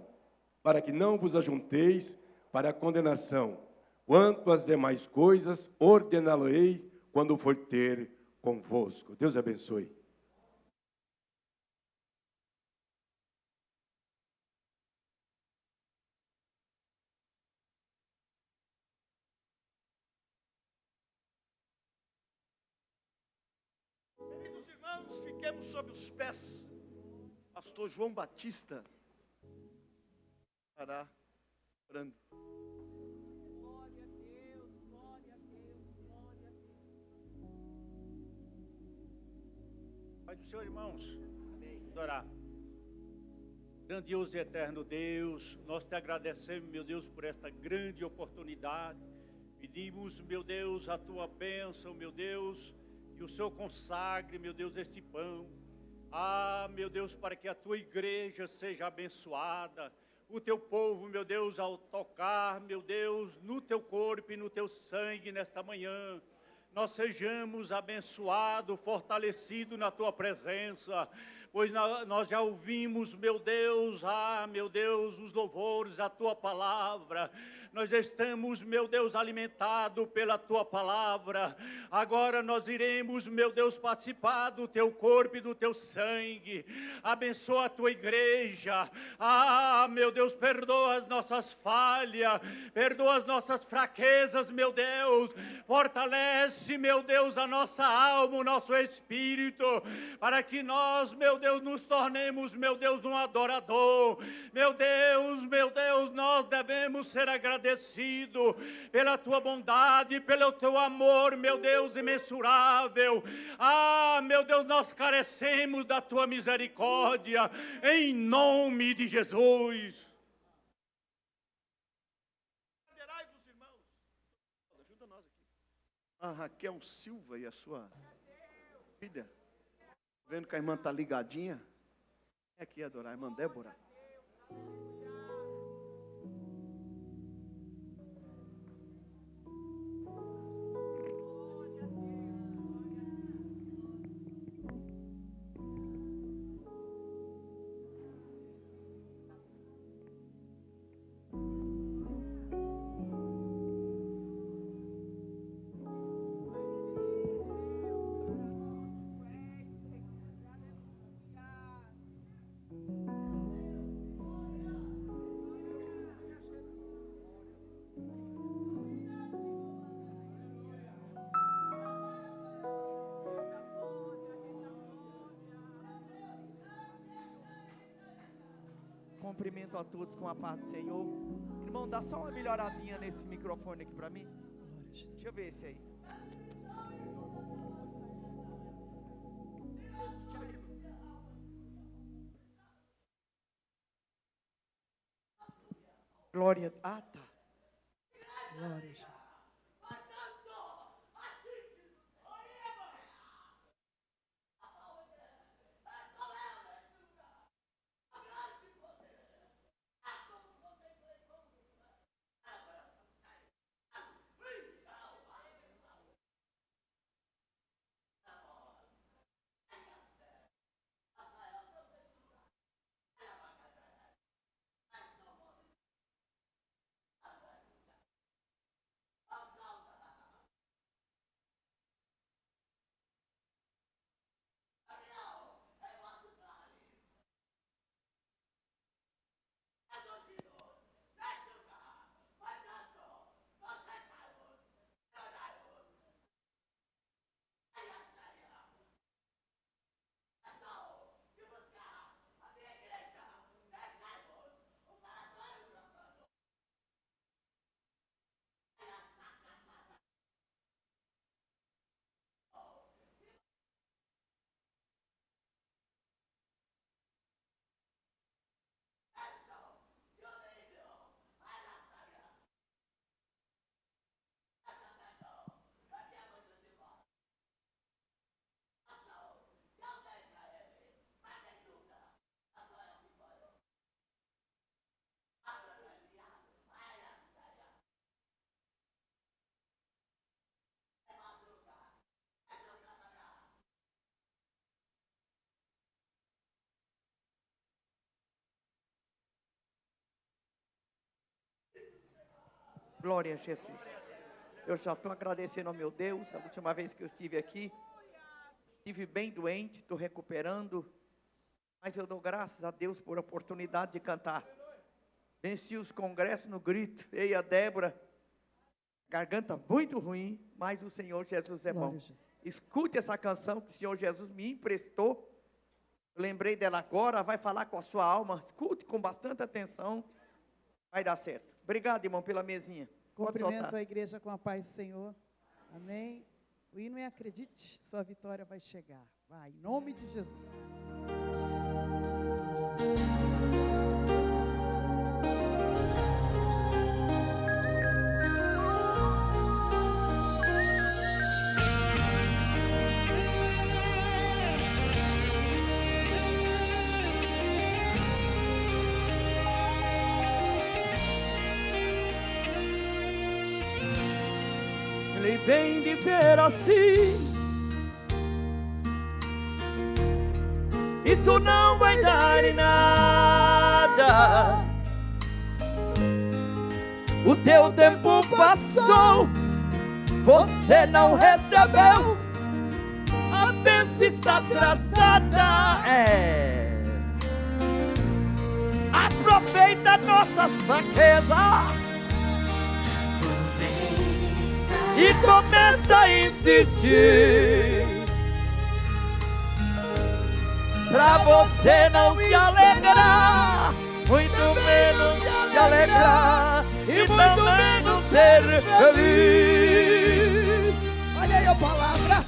para que não vos ajunteis para a condenação. Quanto às demais coisas, ordená-lo-ei quando for ter convosco. Deus abençoe. Queridos irmãos, fiquemos sob os pés. Pastor João Batista estará orando. Glória a Deus, glória a Deus, glória a Deus. Pai do Senhor, irmãos, vamos orar. Grandioso e eterno Deus, nós te agradecemos, meu Deus, por esta grande oportunidade. Pedimos, meu Deus, a tua bênção, meu Deus, que o Senhor consagre, meu Deus, este pão. Ah, meu Deus, para que a tua igreja seja abençoada. O teu povo, meu Deus, ao tocar, meu Deus, no teu corpo e no teu sangue nesta manhã, nós sejamos abençoados, fortalecidos na tua presença, pois nós já ouvimos, meu Deus, meu Deus, os louvores, a tua palavra. Nós estamos, meu Deus, alimentados pela tua palavra. Agora nós iremos, meu Deus, participar do teu corpo e do teu sangue. Abençoa a tua igreja. Meu Deus, perdoa as nossas falhas, perdoa as nossas fraquezas, meu Deus. Fortalece, meu Deus, a nossa alma, o nosso espírito, para que nós, meu Deus, nos tornemos, meu Deus, um adorador. Meu Deus, nós devemos ser agradecidos agradecido pela tua bondade, pelo teu amor, meu Deus, imensurável. Ah, meu Deus, nós carecemos da tua misericórdia, em nome de Jesus. Cadeirai-vos, irmãos. Ajuda nós aqui. A Raquel Silva e a sua filha. Vendo que a irmã está ligadinha. É aqui adorar a irmã Débora. Cumprimento a todos com a paz do Senhor. Irmão, dá só uma melhoradinha nesse microfone aqui para mim. Deixa eu ver esse aí. Glória. Ah, tá. Glória a Jesus. Glória a Jesus. Eu já estou agradecendo ao meu Deus. A última vez que eu estive aqui, estive bem doente, estou recuperando. Mas eu dou graças a Deus por a oportunidade de cantar. Venci os congressos no grito. Ei, a Débora, garganta muito ruim, mas o Senhor Jesus é bom. Escute essa canção que o Senhor Jesus me emprestou. Eu lembrei dela agora, vai falar com a sua alma. Escute com bastante atenção. Vai dar certo. Obrigado, irmão, pela mesinha. Cumprimento a igreja com a paz do Senhor. Amém. O hino é acredite, sua vitória vai chegar. Vai, em nome de Jesus. Ele vem dizer assim: isso não vai dar em nada. O teu tempo passou, você não recebeu, a bênção está atrasada. Aproveita nossas fraquezas e começa a insistir, pra você não se alegrar muito menos se alegrar e muito menos ser feliz. Olha aí a palavra.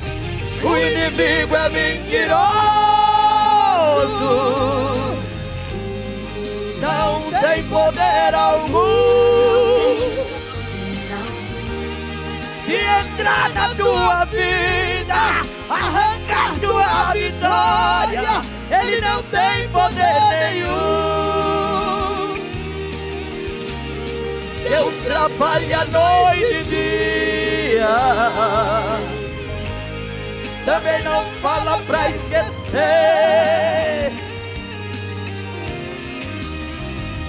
O inimigo é mentiroso, não tem poder algum de entrar na tua vida, arrancar tua vitória. Ele não tem poder nenhum. Deus trabalha noite e dia, também não fala pra esquecer.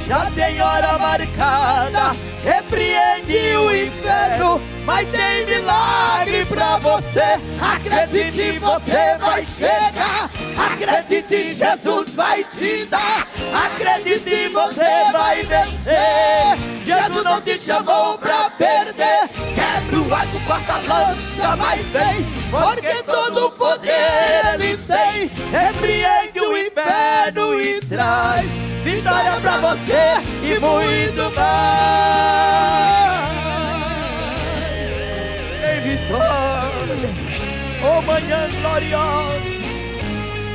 Já tem hora marcada, repreende o inferno, mas tem milagre pra você. Acredite, você vai chegar. Acredite, Jesus vai te dar. Acredite, você vai vencer. Jesus não te chamou pra perder. Quebra o arco, corta a lança, mas vem, porque todo o poder Ele tem. Repreende o inferno e traz vitória pra você e muito mais. Tem vitória, oh manhã gloriosa,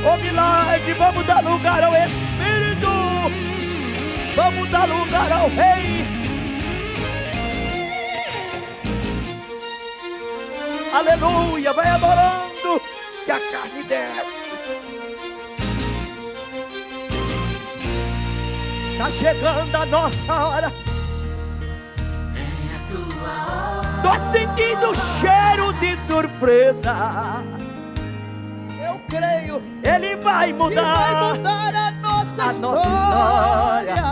oh milagre. Vamos dar lugar ao Espírito, vamos dar lugar ao Rei. Aleluia, vai adorando que a carne desce. Tá chegando a nossa hora. Tô sentindo cheiro de surpresa. Eu creio Ele vai que mudar, vai mudar a nossa história.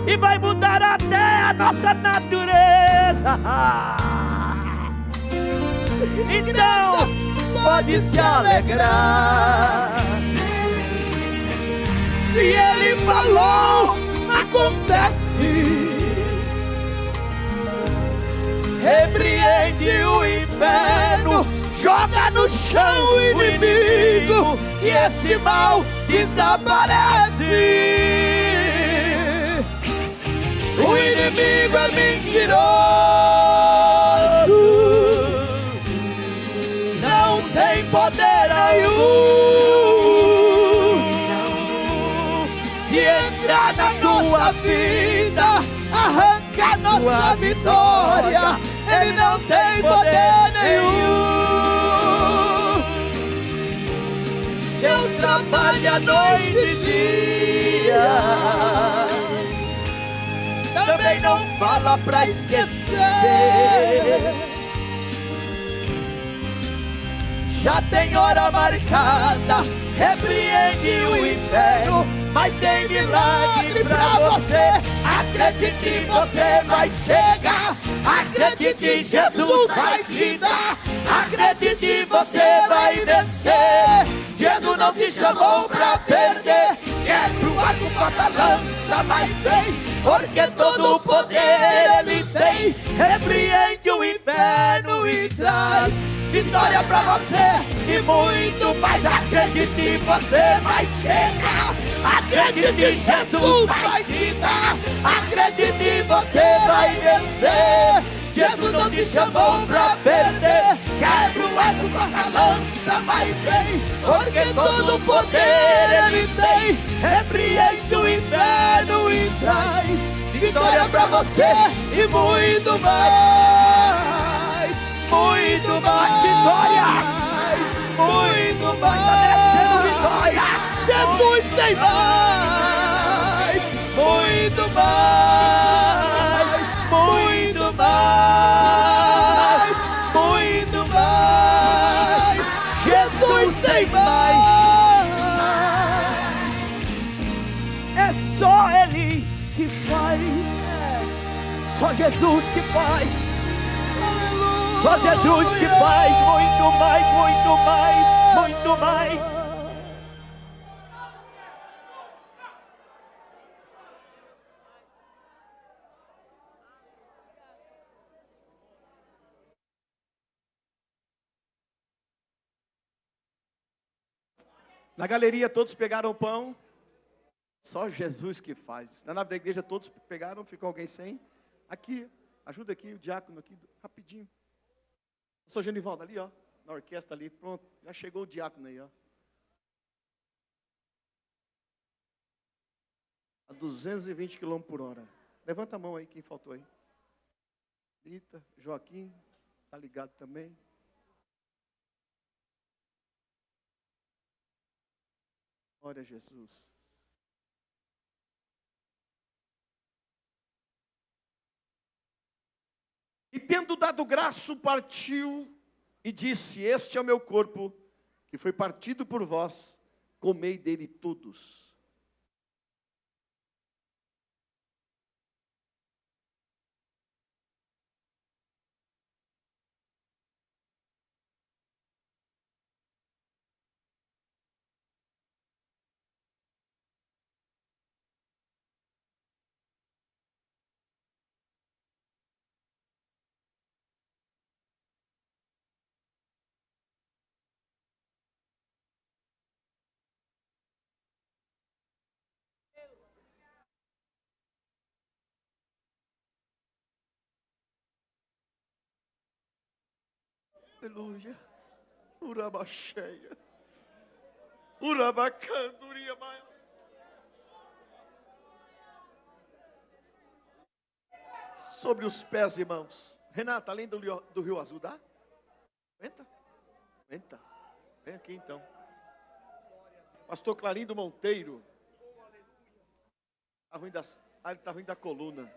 E vai mudar até a nossa natureza. Então pode se alegrar. Se Ele falou, acontece. Repreende o inferno, joga no chão o inimigo, e esse mal desaparece. O inimigo é mentiroso, não tem poder nenhum de entrar na tua vida, arrancar nossa vitória. Ele não tem poder nenhum. Deus trabalha noite e dia, também não fala pra esquecer. Já tem hora marcada, repreende o inferno, mas tem milagre pra você. Acredite, você vai chegar. Acredite, Jesus vai te dar. Acredite, você vai vencer. Jesus não te chamou pra perder. Quebra o arco, corta a lança, mas vem, porque todo o poder Ele tem. Repreende o inferno e traz vitória pra você e muito mais. Acredite, você vai chegar. Acredite, Jesus vai te dar. Acredite, você vai vencer. Jesus não te chamou pra perder. Quebra o arco, corta a lança, mas vem, porque todo o poder Ele tem. Repreende o inferno e traz vitória pra você e muito mais. Muito mais vitória, muito mais. Tá descendo vitória. Jesus tem mais, muito mais, muito mais, muito mais. Jesus tem mais. É só Ele que faz, só Jesus que faz. Só Jesus que faz muito mais, muito mais, muito mais. Na galeria todos pegaram o pão. Só Jesus que faz. Na nave da igreja todos pegaram, ficou alguém sem? Aqui, ajuda aqui o diácono aqui, rapidinho. Pastor Genivaldo, ali ó, na orquestra ali, pronto, já chegou o diácono aí ó. A 220 km por hora. Levanta a mão aí, quem faltou aí. Rita, Joaquim, tá ligado também. Glória a Jesus. E tendo dado graça, partiu e disse: este é o meu corpo, que foi partido por vós, comei dele todos. Aleluia. Urabacheia. Urabacanduria maia. Sobre os pés, irmãos. Renata, além do Rio Azul, dá? Aguenta? Aguenta. Vem aqui então. Pastor Clarindo Monteiro. Ele está ruim da coluna.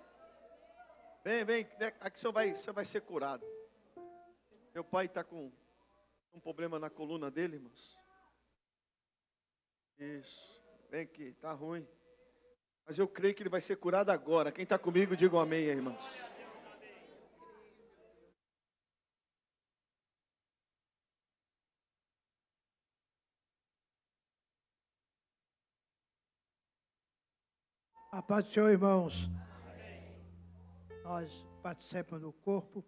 Vem, aqui você vai ser curado. Meu pai está com um problema na coluna dele, irmãos. Isso. Vem aqui, está ruim. Mas eu creio que ele vai ser curado agora. Quem está comigo, diga um amém, irmãos. A paz do Senhor, irmãos. Nós participamos do corpo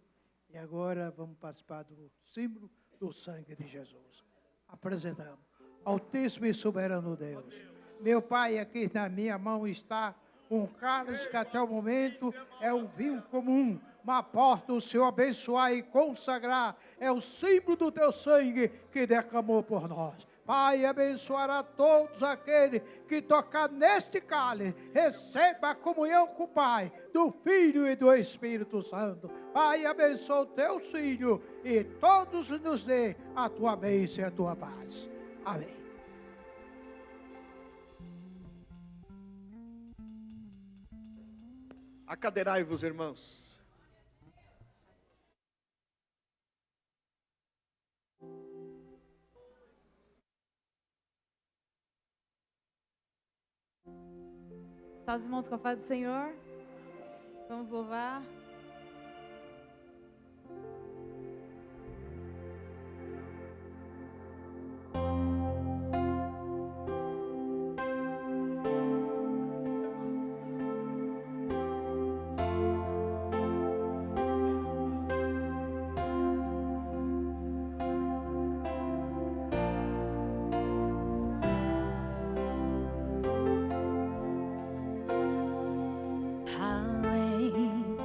e agora vamos participar do símbolo do sangue de Jesus. Apresentamos. Altíssimo e soberano Deus. Meu Pai, aqui na minha mão está um cálice que até o momento é um vinho comum. Mas porta o Senhor abençoar e consagrar. É o símbolo do teu sangue que derramou por nós. Pai, abençoará todos aqueles que tocar neste cálice, receba a comunhão com o Pai, do Filho e do Espírito Santo. Pai, abençoa o teu filho e todos nos dê a tua bênção e a tua paz. Amém. Acadeirai-vos, irmãos. Tá os irmãos com a paz do Senhor? Vamos louvar. Além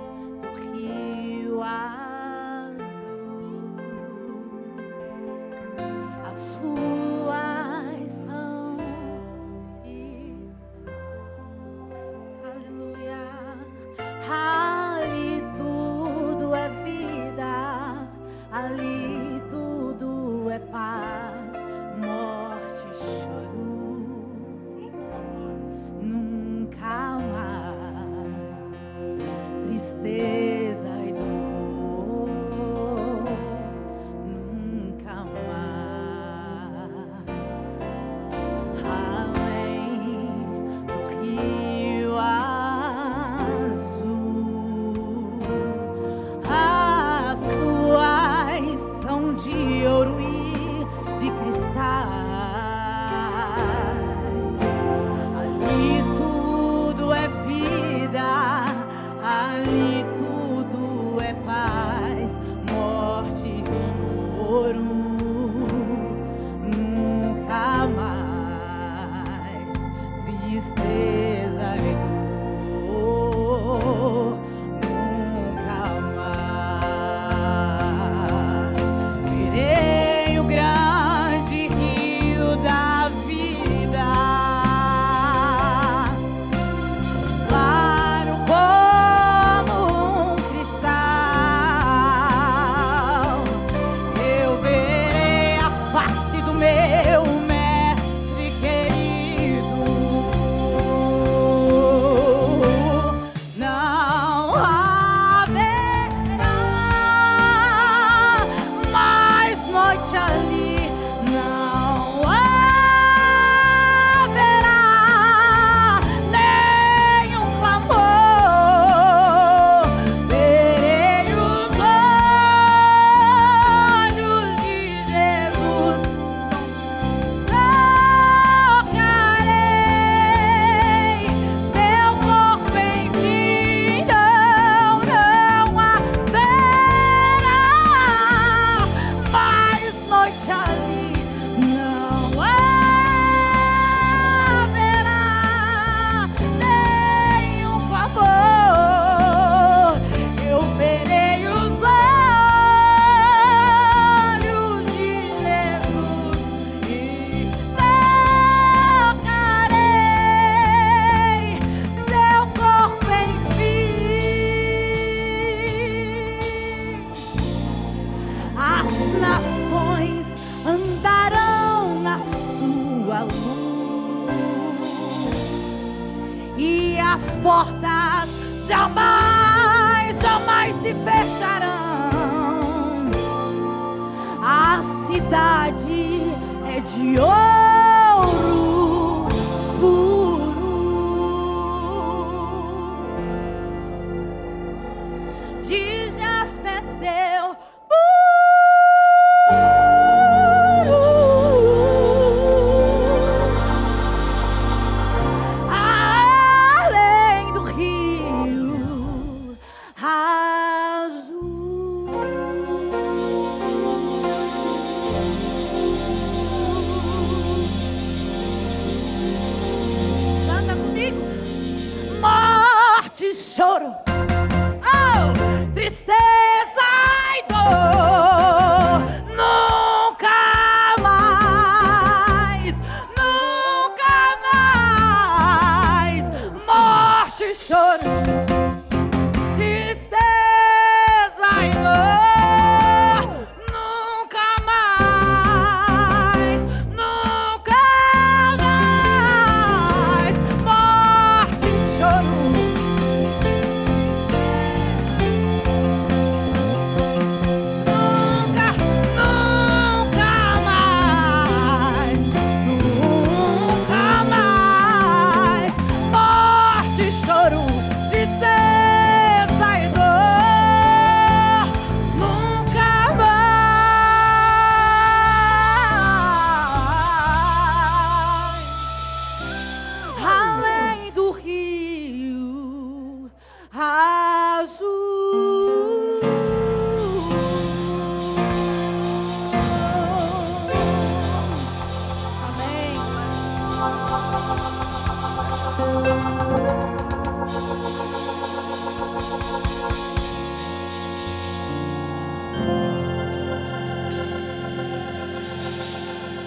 tristeza e dor, nunca mais verei o grande rio da vida, claro como um cristal. Eu verei a face do meu mestre querido. Não haverá mais noite ali, não haverá nenhum clamor. Verei os olhos de Jesus, tocarei seu corpo em mim. Não haverá mais noite ali, não haverá nenhum favor. Eu verei os olhos de Jesus e tocarei seu corpo, enfim. As nações andarão na sua luz e as portas jamais, jamais se fecharão. A cidade é de ouro puro, de jaspe seu além do rio azul. Canta comigo. Morte e choro, oh, tristeza e dor, nunca mais, nunca mais. Morte e choro, tristeza e dor, nunca mais, nunca mais. Morte e choro, nunca, nunca mais, nunca mais. Morte e choro, tristeza e dor, nunca mais. Além do rio azul. Amém.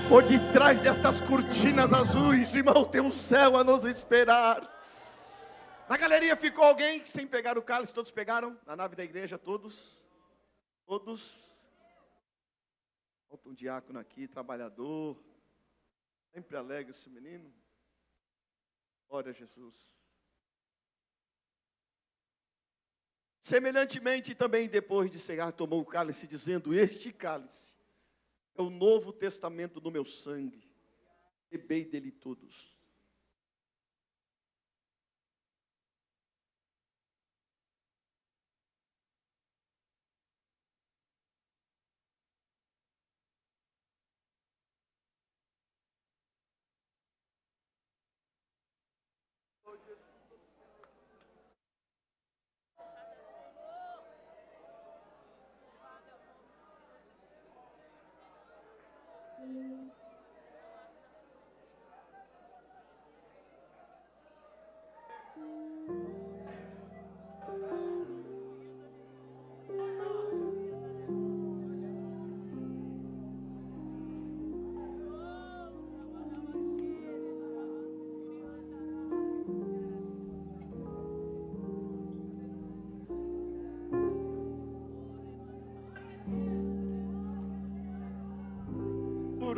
Por detrás destas cortinas azuis, irmão, tem um céu a nos esperar. Na galeria ficou alguém sem pegar o cálice? Todos pegaram? Na nave da igreja, todos? Todos? Falta um diácono aqui, trabalhador. Sempre alegre esse menino. Glória a Jesus. Semelhantemente também, depois de cegar, tomou o cálice, dizendo: este cálice é o novo testamento do meu sangue. Bebei dele todos.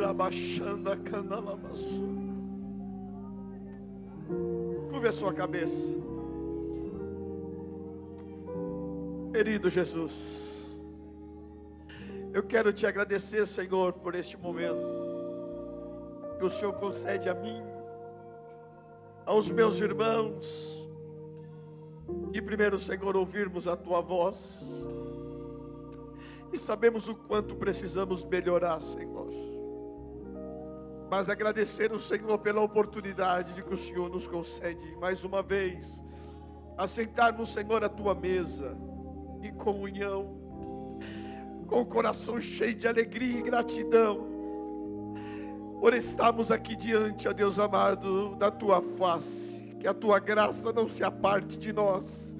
Urabachanda canalabaçu. Curve a sua cabeça. Querido Jesus, eu quero te agradecer, Senhor, por este momento que o Senhor concede a mim, aos meus irmãos, e primeiro, Senhor, ouvirmos a Tua voz, e sabemos o quanto precisamos melhorar, Senhor, mas agradecer o Senhor pela oportunidade de que o Senhor nos concede, mais uma vez, a sentarmos, Senhor, à Tua mesa, em comunhão, com o coração cheio de alegria e gratidão, por estarmos aqui diante, ó Deus amado, da Tua face, que a Tua graça não se aparte de nós,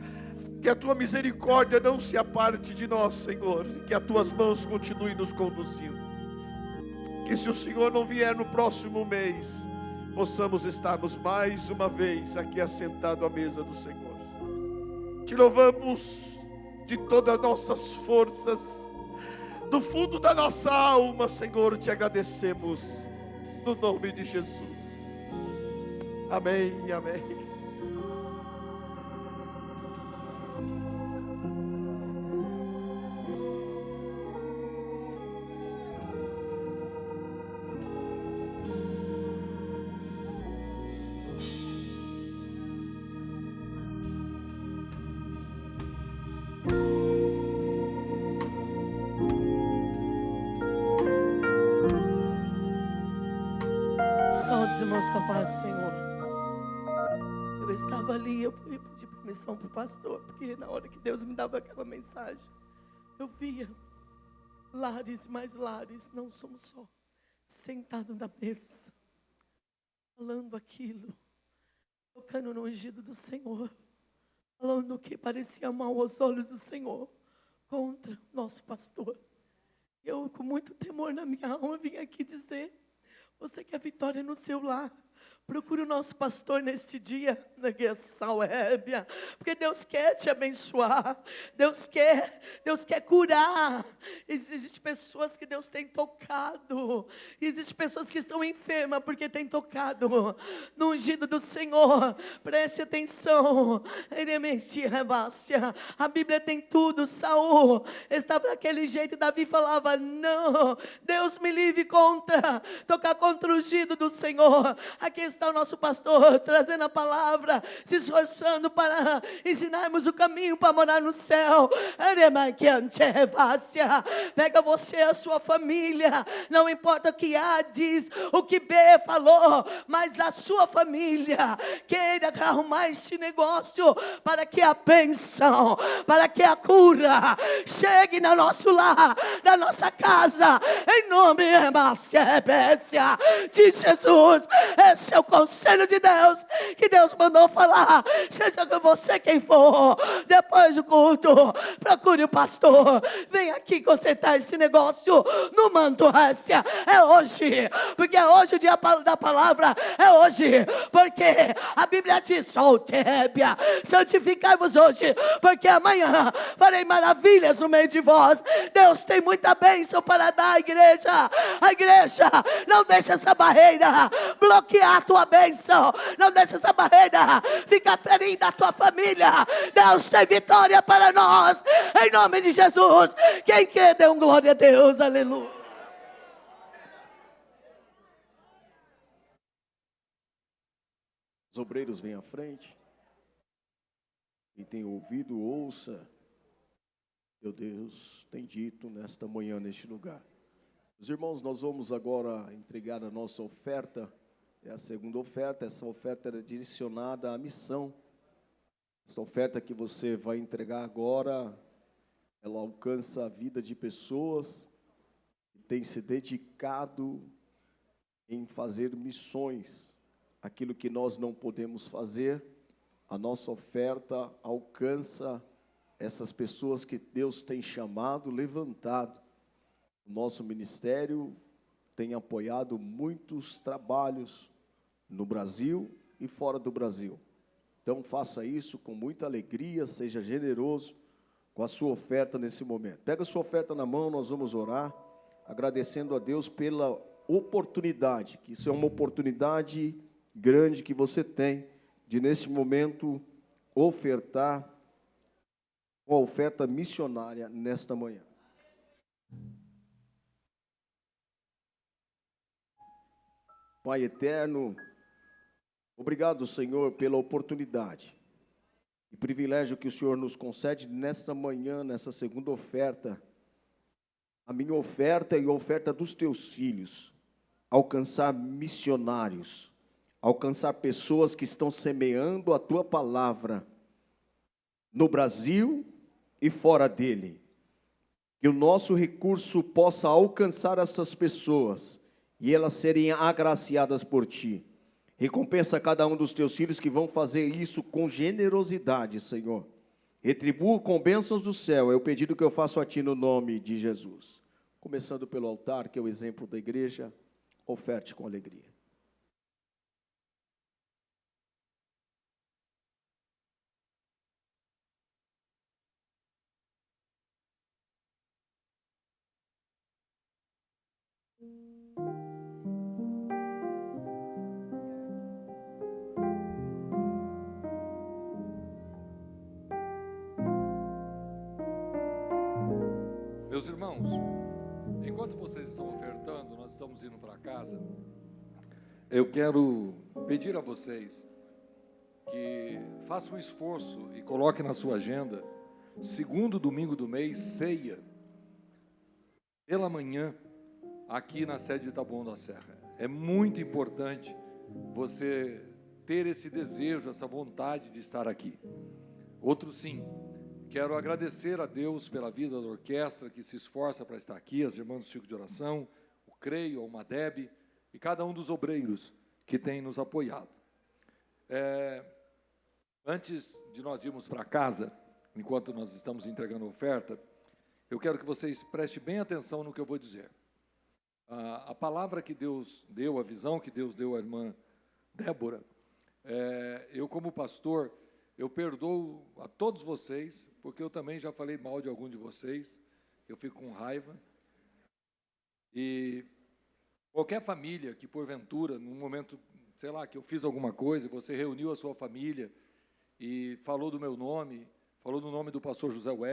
que a Tua misericórdia não se aparte de nós, Senhor, que as Tuas mãos continuem nos conduzindo, que se o Senhor não vier no próximo mês, possamos estarmos mais uma vez aqui assentados à mesa do Senhor. Te louvamos de todas as nossas forças, do fundo da nossa alma, Senhor, te agradecemos, no nome de Jesus. Amém e amém. Saúde, irmãos, com a paz do Senhor. Eu estava ali, eu fui pedir permissão para o pastor, porque na hora que Deus me dava aquela mensagem, eu via lares e mais lares, não somos só, sentados na mesa, falando aquilo, tocando no ungido do Senhor, falando o que parecia mal aos olhos do Senhor, contra nosso pastor. Eu, com muito temor na minha alma, vim aqui dizer: você quer vitória no seu lar? Procure o nosso pastor neste dia, na Guia Salébia, porque Deus quer te abençoar, Deus quer curar. Existem pessoas que Deus tem tocado, existem pessoas que estão enfermas porque tem tocado no ungido do Senhor. Preste atenção, a Bíblia tem tudo. Saul estava daquele jeito, Davi falava: não, Deus me livre tocar contra o ungido do Senhor. Aqui está o nosso pastor trazendo a palavra, se esforçando para ensinarmos o caminho para morar no céu. Pega você e a sua família, não importa o que A diz, o que B falou, mas a sua família queira arrumar este negócio para que a bênção, para que a cura chegue no nosso lar, na nossa casa, em nome de Jesus. Esse é o conselho de Deus, que Deus mandou falar. Seja com você quem for, depois do culto, procure o pastor, vem aqui consertar esse negócio no Mantuácia. É hoje, porque é hoje o dia da palavra, é hoje, porque a Bíblia diz: Soltébia, santificai-vos hoje, porque amanhã farei maravilhas no meio de vós. Deus tem muita bênção para dar à igreja. A igreja, não deixa essa barreira bloquear a tua bênção, não deixa essa barreira ficar ferindo a tua família. Deus tem vitória para nós, em nome de Jesus. Quem crê, dê glória a Deus, aleluia. Os obreiros vêm à frente. Quem tem ouvido, ouça. Meu Deus tem dito nesta manhã, neste lugar. Os irmãos, nós vamos agora entregar a nossa oferta. É a segunda oferta. Essa oferta é direcionada à missão. Essa oferta que você vai entregar agora, ela alcança a vida de pessoas que têm se dedicado em fazer missões. Aquilo que nós não podemos fazer, a nossa oferta alcança essas pessoas que Deus tem chamado, levantado. O nosso ministério tem apoiado muitos trabalhos no Brasil e fora do Brasil. Então faça isso com muita alegria, seja generoso com a sua oferta nesse momento. Pega a sua oferta na mão, nós vamos orar, agradecendo a Deus pela oportunidade, que isso é uma oportunidade grande que você tem de, neste momento, ofertar uma oferta missionária nesta manhã. Pai eterno, obrigado, Senhor, pela oportunidade e privilégio que o Senhor nos concede nesta manhã, nessa segunda oferta, a minha oferta e a oferta dos teus filhos, alcançar missionários, alcançar pessoas que estão semeando a tua palavra no Brasil e fora dele. Que o nosso recurso possa alcançar essas pessoas e elas serem agraciadas por ti. Recompensa cada um dos teus filhos que vão fazer isso com generosidade, Senhor. Retribua com bênçãos do céu, é o pedido que eu faço a ti no nome de Jesus. Começando pelo altar, que é o exemplo da igreja, oferte com alegria. Meus irmãos, enquanto vocês estão ofertando, nós estamos indo para casa, eu quero pedir a vocês que façam um esforço e coloquem na sua agenda, segundo domingo do mês, ceia, pela manhã, aqui na sede de Taboão da Serra. É muito importante você ter esse desejo, essa vontade de estar aqui. Outro sim, quero agradecer a Deus pela vida da orquestra que se esforça para estar aqui, as irmãs do Círculo de Oração, o Creio, o Madeb e cada um dos obreiros que tem nos apoiado. Antes de nós irmos para casa, enquanto nós estamos entregando a oferta, eu quero que vocês prestem bem atenção no que eu vou dizer. A palavra que Deus deu, a visão que Deus deu à irmã Débora, eu como pastor, eu perdoo a todos vocês, porque eu também já falei mal de algum de vocês, eu fico com raiva. E qualquer família que, porventura, num momento, sei lá, que eu fiz alguma coisa, você reuniu a sua família e falou do meu nome, falou do nome do pastor José Wellington,